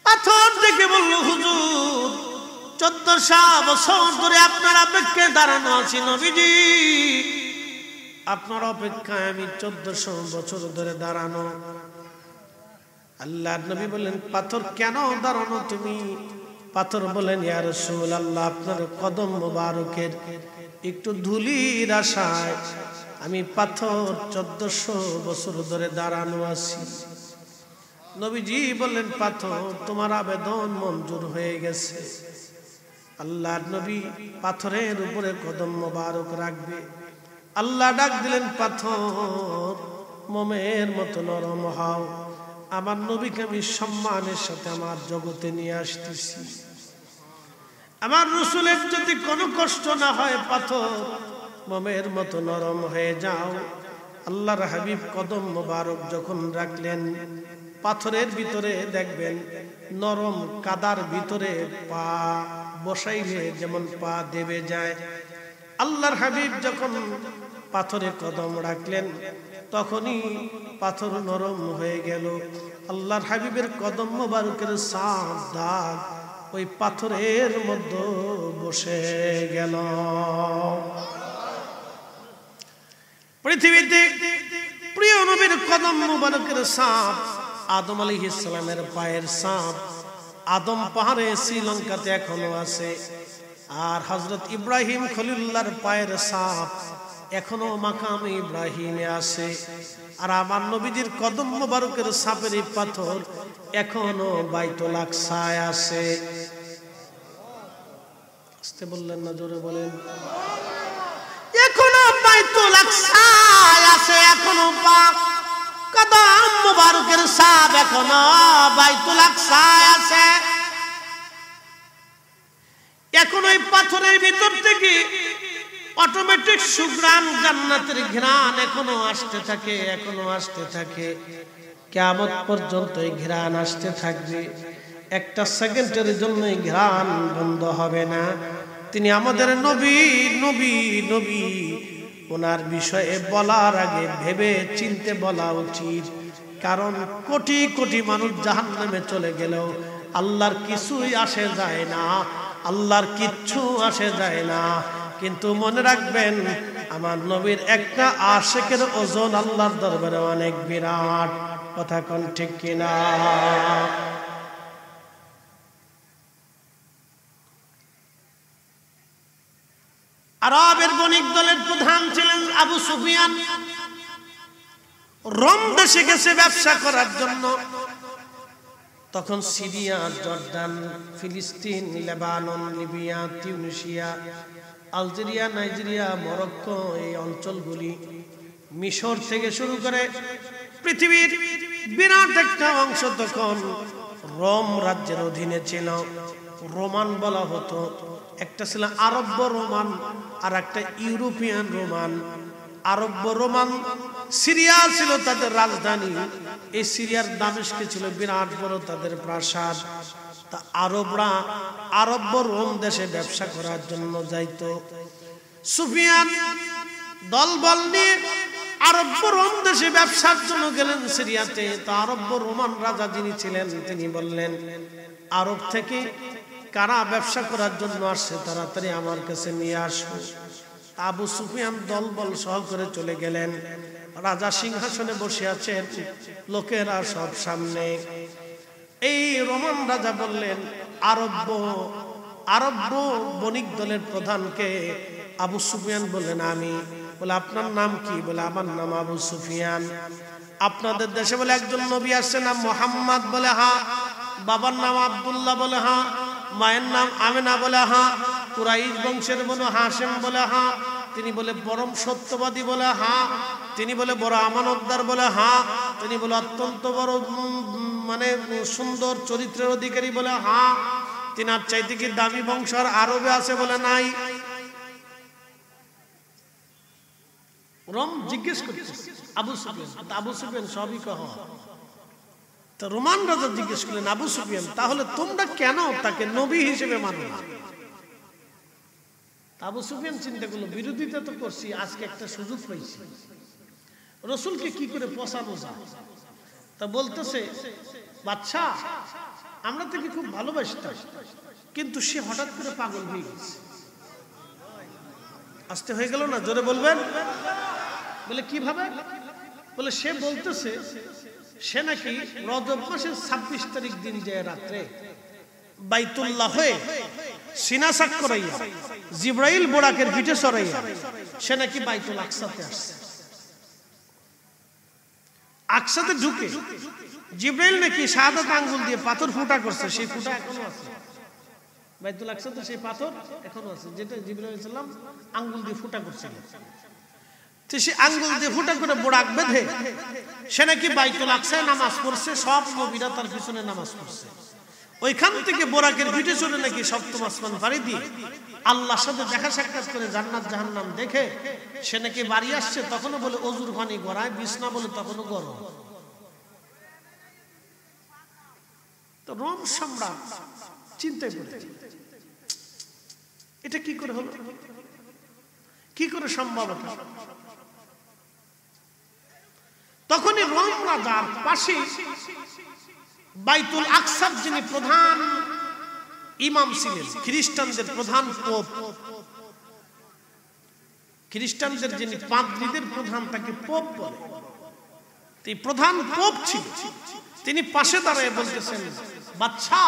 পাথর দেখে বলল, হুজুর, 1400 বছর ধরে আপনার অপেক্ষায় দাঁড়ানো আছি নবীজি, আপনার অপেক্ষায় আমি 1400 বছর ধরে দাঁড়ানো। আল্লাহর নবী বললেন, পাথর কেন দাঁড়ানো তুমি? পাথর বলেন, ইয়া রাসূলুল্লাহ, আপনার কদম মোবারকের একটু ধুলির আশায় আমি পাথর 1400 বছর ধরে দাঁড়ানো আছি। নবীজি বললেন পাথর তোমার আবেদন মঞ্জুর হয়ে গেছে। আল্লাহর নবী পাথরের উপরে কদম মোবারক রাখবে। আল্লাহ ডাক দিলেন পাথর মোমের মতো নরম হও, আমার নবীকে আমি সম্মানের সাথে আমার জগতে নিয়ে আসতেছি। আমার রাসূলের যদি কোনো কষ্ট না হয় পাথর মোমের মতো নরম হয়ে যাও। আল্লাহর হাবিব কদম মোবারক যখন রাখলেন পাথরের ভিতরে দেখবেন নরম কাদার ভিতরে পা বসাইলে যেমন পা দেবে যায়, আল্লাহর হাবিব যখন পাথরে কদম রাখলেন তখনই পাথর নরম হয়ে গেল। আল্লাহর হাবিবের কদম মোবারকের সাপ দাগ ওই পাথরের মধ্যে বসে গেল। পৃথিবীতে প্রিয় নবীর কদম মোবারকের সাপ আদম আলাইহিস সালামের পায়ের সাপ আদম পাহাড়ে শ্রীলঙ্কাতে এখনো আছে। আর হযরত ইব্রাহিম খলিলুল্লাহর পায়ের সাপ এখনো মাকাম ইব্রাহিমে আছে। আর আমার নবীজির কদম মোবারকের সাপের পাথর এখনো বাইতুল আকসায় আছে। আসতে বললেন না, জোরে বলেন। এখনো বাইতুল আকসায় আছে, এখনো পাক কদম মোবারকের সাপ এখনো বাইতুল আকসায় আছে। এখন ওই পাথরের ভিতর থেকে অটোমেটিক সুঘ্রাণ জান্নাতের ঘ্রাণ এখনো আসতে থাকে, এখনো আসতে থাকে। কিয়ামত পর্যন্ত এই ঘ্রাণ আসতে থাকবে, একটা সেকেন্ডের জন্য এই ঘ্রাণ বন্ধ হবে না। তিনি আমাদের নবী নবী নবী, ওনার বিষয়ে বলার আগে ভেবে চিনতে বলা উচিত। কারণ কোটি কোটি মানুষ জাহান্নামে চলে গেলেও আল্লাহর কিছুই আসে যায় না, আল্লাহর কিচ্ছু আসে যায় না। কিন্তু মনে রাখবেন আমার নবীর একটা আশিকের ওজন আল্লাহর দরবারে অনেক বিরাট। কথা কোন ঠিক কিনা? আরবের বণিক দলের প্রধান ছিলেন আবু সুফিয়ান। রোম দেশে গেছে ব্যবসা করার জন্য। তখন সিরিয়া, জর্ডান, ফিলিস্তিন, Lebanon, Libya, Tunisia, Algeria, Nigeria, Morocco, এই অঞ্চলগুলি মিশর থেকে শুরু করে পৃথিবীর বিরাট একটা অংশ তখন রোম রাজ্যের অধীনে ছিল। রোমান বলা হতো। একটা ছিল আরব্য রোমান আর একটা ইউরোপিয়ান রোমান। আরব্য রোমান সিরিয়া ছিল তাদের রাজধানী। এই সিরিয়ার দামেস্কে ছিল বিরাট বড় তাদের প্রাসাদ। তা আরবরা আরব্য রোম দেশে ব্যবসা করার জন্য যাইতো। সুফিয়ান দলবল নিয়ে আরব্য রোম দেশে ব্যবসার জন্য গেলেন সিরিয়াতে। তা আরব্য রোমান রাজা যিনি ছিলেন তিনি বললেন, আরব থেকে কারা ব্যবসা করার জন্য আসছে তাড়াতাড়ি আমার কাছে নিয়ে আসো। আবু সুফিয়ান দলবল সহকারে চলে গেলেন। রাজা সিংহাসনে বসে আছেন, লোকেরা সব সামনে। এই রোমান রাজা বললেন আরব্য বণিক দলের প্রধানকে। আবু সুফিয়ান বললেন আমি। বলে আপনার নাম কি? বলে আমার নাম আবু সুফিয়ান। আপনাদের দেশে বলে একজন নবী আসছে নাম মুহাম্মদ? বলে হ্যাঁ। বাবার নাম আব্দুল্লাহ? বলে হ্যাঁ। মায়ের নাম আমেনা? বলে হ্যাঁ। কুরাইশ বংশের বনু হাশেম? বলে হ্যাঁ। তিনি বলে পরম সত্যবাদী? বলে হ্যাঁ। তিনি বলে বড় আমানতদার? বলে হ্যাঁ। তিনি বলে অত্যন্ত বড় মানে সুন্দর চরিত্রের অধিকারী? বলে হ্যাঁ। তিনার চাইতে কি দামি বংশ আর আরবে আছে? বলে নাই। রোম জিজ্ঞেস করছে আবু সুফিয়ান। আবু সুফিয়ান সবই কহ। তো রোমান রাজা জিজ্ঞেস করলেন আবু সুফিয়ান তাহলে তোমরা কেন তাকে নবী হিসেবে মানো না? আবু সুফিয়ান চিন্তা করলো বিরোধিতা তো করছি, আজকে একটা সুযোগ পাইছি, রসুলকে কি করে পোষানো যায়। তা বলতেছে বাদশা আমরা তাকে খুব ভালোবাসতাম, কিন্তু সে হঠাৎ করে পাগল হয়ে গেছে। আসতে হয়ে গেল না? জোরে বলবেন। বলে কিভাবে? বলে সে বলতেছে সে নাকি রজব মাসের 26 তারিখ দিন যায় রাত্রে বাইতুল্লাহ হয়ে সিনা সাক করাইয়া জিব্রাইল বোরাকের পিঠে চড়াইয়া সে নাকি বাইতুল আকসাতে আসছে। আকসাতে ঢুকে জিব্রাইল নাকি শাহাদাত আঙ্গুল দিয়ে পাথর ফুটা করছে, সেই ফুটা এখনো আছে বাইতুল আকসাতে, সেই পাথর এখনো আছে যেটা জিব্রাইল আলাইহিস সালাম আঙ্গুল দিয়ে ফুটা করছিলেন। তো সে আঙ্গুল দিয়ে ফুটা করে বোরাক বেঁধে সে নাকি বাইতুল আকসায় নামাজ পড়ছে, সব নবীরা তার পিছনে নামাজ পড়ছে। ওইখান থেকে বোরাকের পিঠে চড়ে নাকি সপ্তম আসমান পাড়ি দিয়ে আল্লাহর সাথে দেখা সাক্ষাৎ করে জান্নাত জাহান্নাম দেখে সে নাকি বাড়ি আসছে। তখনও বলে অজুর পানি গড়ায়, বিছনা বলে তখনও গরম। তো রোম সম্রাট চিন্তায় পড়ে, এটা কি করে হলো, কি করে সম্ভব? তখনই রোম রাজার পাশে বাইতুল আকসার যিনি প্রধান ইমাম ছিলেন, খ্রিস্টানদের প্রধান পোপ, খ্রিস্টানদের যিনি পাদ্রীদের প্রধান তাকে পোপ বলে, এই প্রধান পোপ ছিল। তিনি পাশে দাঁড়িয়ে বলতেছেন, বাদশা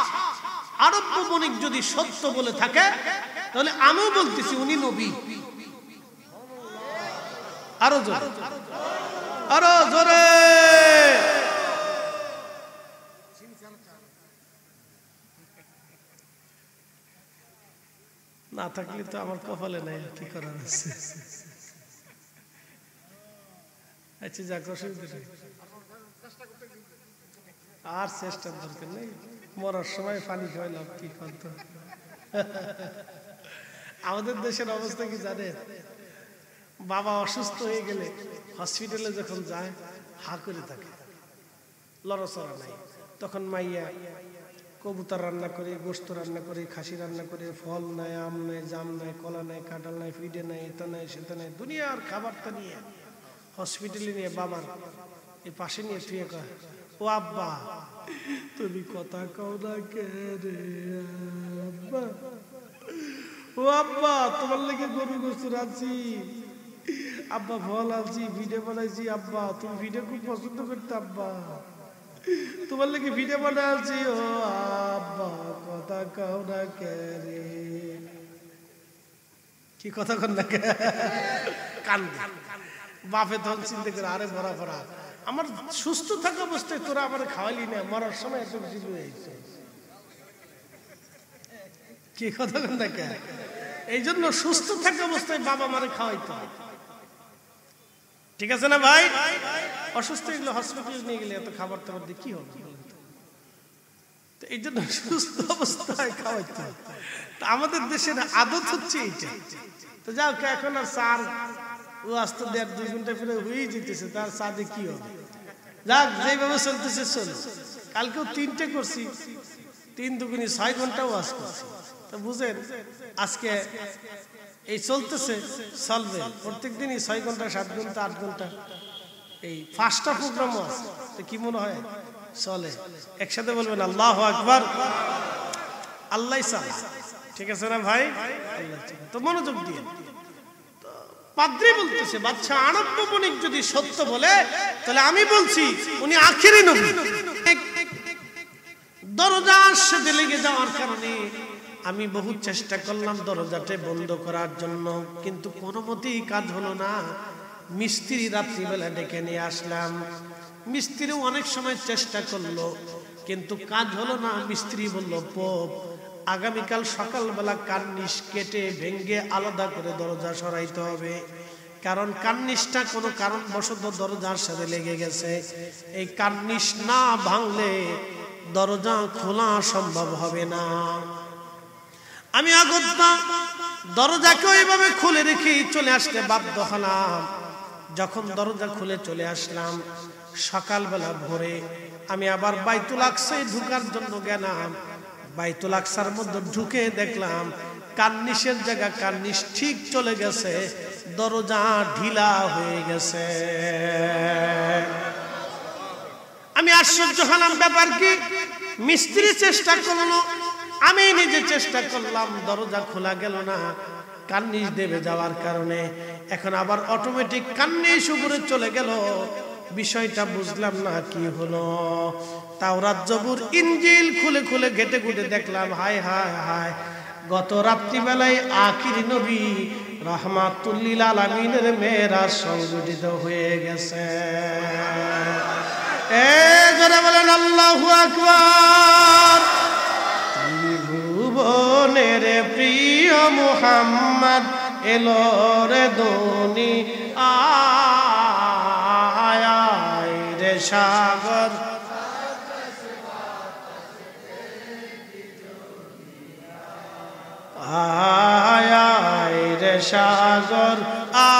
আরব্য বণিক যদি সত্য বলে থাকে তাহলে আমিও বলতেছি উনি নবী। আরো জোরে, আরো জোরে। না থাকলে তো আমার কপালে নাই, কি করার আছে। আচ্ছা যাক, অসুবিধা নেই, আর চেষ্টার দরকার নেই। মরার সময় পানি খাওয়াইলাম, কি করতো। আমাদের দেশের অবস্থা কি জানেন? বাবা অসুস্থ হয়ে গেলে হসপিটালে যখন যায় হা করে থাকে, লড়াচড়া নাই। তখন মাইয়া কবুতর রান্না করে, গোস্ত রান্না করে, খাসি রান্না করে, ফল নাই, আম নাই, জাম নাই, কলা নাই, কাঁঠাল নাই, ফিডে নাই, এটা নাই, সেটা নাই, দুনিয়ার খাবারটা নিয়ে হসপিটালে নিয়ে বাবার এই পাশে নিয়ে শুয়ে কয়, ও আব্বা তুমি কথা কও না কে রে আব্বা, ও আব্বা তোমার লেগে গরু গোস্ত রাঁধছি, আব্বা ফল আনছি, ভিডিও বানাইছি, আব্বা তুমি ভিডিও খুব পছন্দ করতে, আব্বা তোমার লেগে ভিডিও বানাইছি, ও আব্বা কথা কও না কে রে। কি কথা কন না কে? কান্দে। বাপে তখন চিন্তা করে, আরে ভরা ভরা আমার সুস্থ থাকা অবস্থায় তোরা আমার খাওয়ালি না, মরার সময় এত বেশি হয়েছে। কি কথা কন না কে? এই জন্য সুস্থ থাকা অবস্থায় বাবা মারে খাওয়াইতো, ঠিক আছে না ভাই? অসুস্থ হয়ে গেলে হসপিটালে নিয়ে গেলে এত খাবার টাবার দিয়ে কি হবে? এই জন্য সুস্থ অবস্থায় খাওয়াইতো। আমাদের দেশের আদত হচ্ছে এইটা। তো যাও, এখন আর স্যার ও আসতে 1.5-2 ঘন্টা ফিরে হয়েই যেতেছে, তার সাদে কি হবে? যাক, যেভাবে চলতেছে চলো। কালকেও 3টে করছি, 3 দুগুনি 6 ঘন্টা ওয়াজ করছি। তো বুঝেন আজকে এই চলতেছে, চলবে প্রত্যেক দিনই 6 ঘন্টা, 7 ঘন্টা, 8 ঘন্টা। এই 5টা প্রোগ্রামও আছে। তো কি মনে হয় চলে? একসাথে বলবেন আল্লাহু আকবার। আল্লাহ চালায়, ঠিক আছে না ভাই? তো মনোযোগ দিয়ে। পাদ্রী বলতেছে, বাদশা আরব্য বণিক যদি সত্য বলে তাহলে আমি বলছি উনি আখেরি নবী। দরজার সাথে লেগে যাওয়ার কারণে আমি বহু চেষ্টা করলাম দরজাটা বন্ধ করার জন্য, কিন্তু কোনো মতেই কাজ হলো না। মিস্ত্রি রাত্রিবেলা ডেকে নিয়ে আসলাম, মিস্ত্রিও অনেক সময় চেষ্টা করলো কিন্তু কাজ হলো না। মিস্ত্রি বলল, পোপ আগামীকাল সকালবেলা কার্নিশ কেটে ভেঙ্গে আলাদা করে দরজা সরাইতে হবে, কারণ কার্নিশটা কোনো কারণবশত দরজার সাথে লেগে গেছে। এই কার্নিশ না ভাঙলে দরজা খোলা সম্ভব হবে না। আমি আগত্যা দরজাকে ওইভাবে খুলে রেখে চলে আসতে বাধ্য হলাম। যখন দরজা খুলে চলে আসলাম, সকালবেলা ভোরে আমি আবার বাইতুল আকসায় ঢুকার জন্য গেলাম। বাইতুল আকসার মধ্যে ঢুকে দেখলাম কার্নিশের জায়গা কার্নিশ ঠিক চলে গেছে, দরজা ঢিলা হয়ে গেছে। আমি আশ্চর্য হলাম, ব্যাপার কি? মিস্ত্রি চেষ্টা করলো, আমি নিজে চেষ্টা করলাম, দরজা খোলা গেল না কার্নিশ দেবে যাওয়ার কারণে। এখন আবার অটোমেটিক কার্নিশ উপরে চলে গেল। বিষয়টা বুঝলাম না কি হলো। তাওরাত জবুর ইনজিল খুলে খুলে ঘেটে ঘুটে দেখলাম, হায় হায় হায়, গত রাত্রিবেলায় আখিরি নবী রাহমাতুল লিল আলামিনের মেরাজ সংঘটিত হয়ে গেছে। এ জোরে বলেন আল্লাহু আকবার। ত্রিভুবনের প্রিয় মুহাম্মদ এলো রে দুনি আয় রে সাগর আয় রে সাগর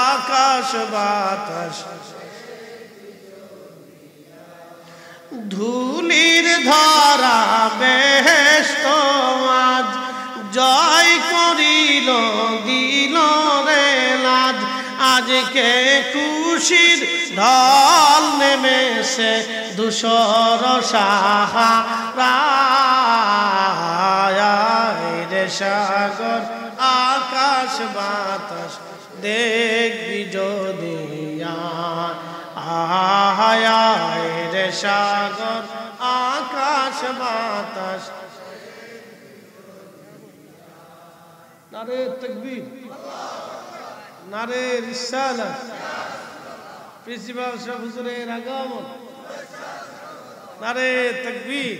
আকাশ বাতাস ধুলির ধরা বেহেশত আজ জয় করিল দিল রে লাজ আজকে খুশির ঢল নেমেছে ধূসর সাহারা রে সাগর আকাশ বাতাস দেখবি যদি আয় রে সাগর আকাশ বাতাস। নারে তাকবীর নারে রিসালাত প্রিন্সিপাল সাহেব হুজুরের আগমন নারে তাকবীর।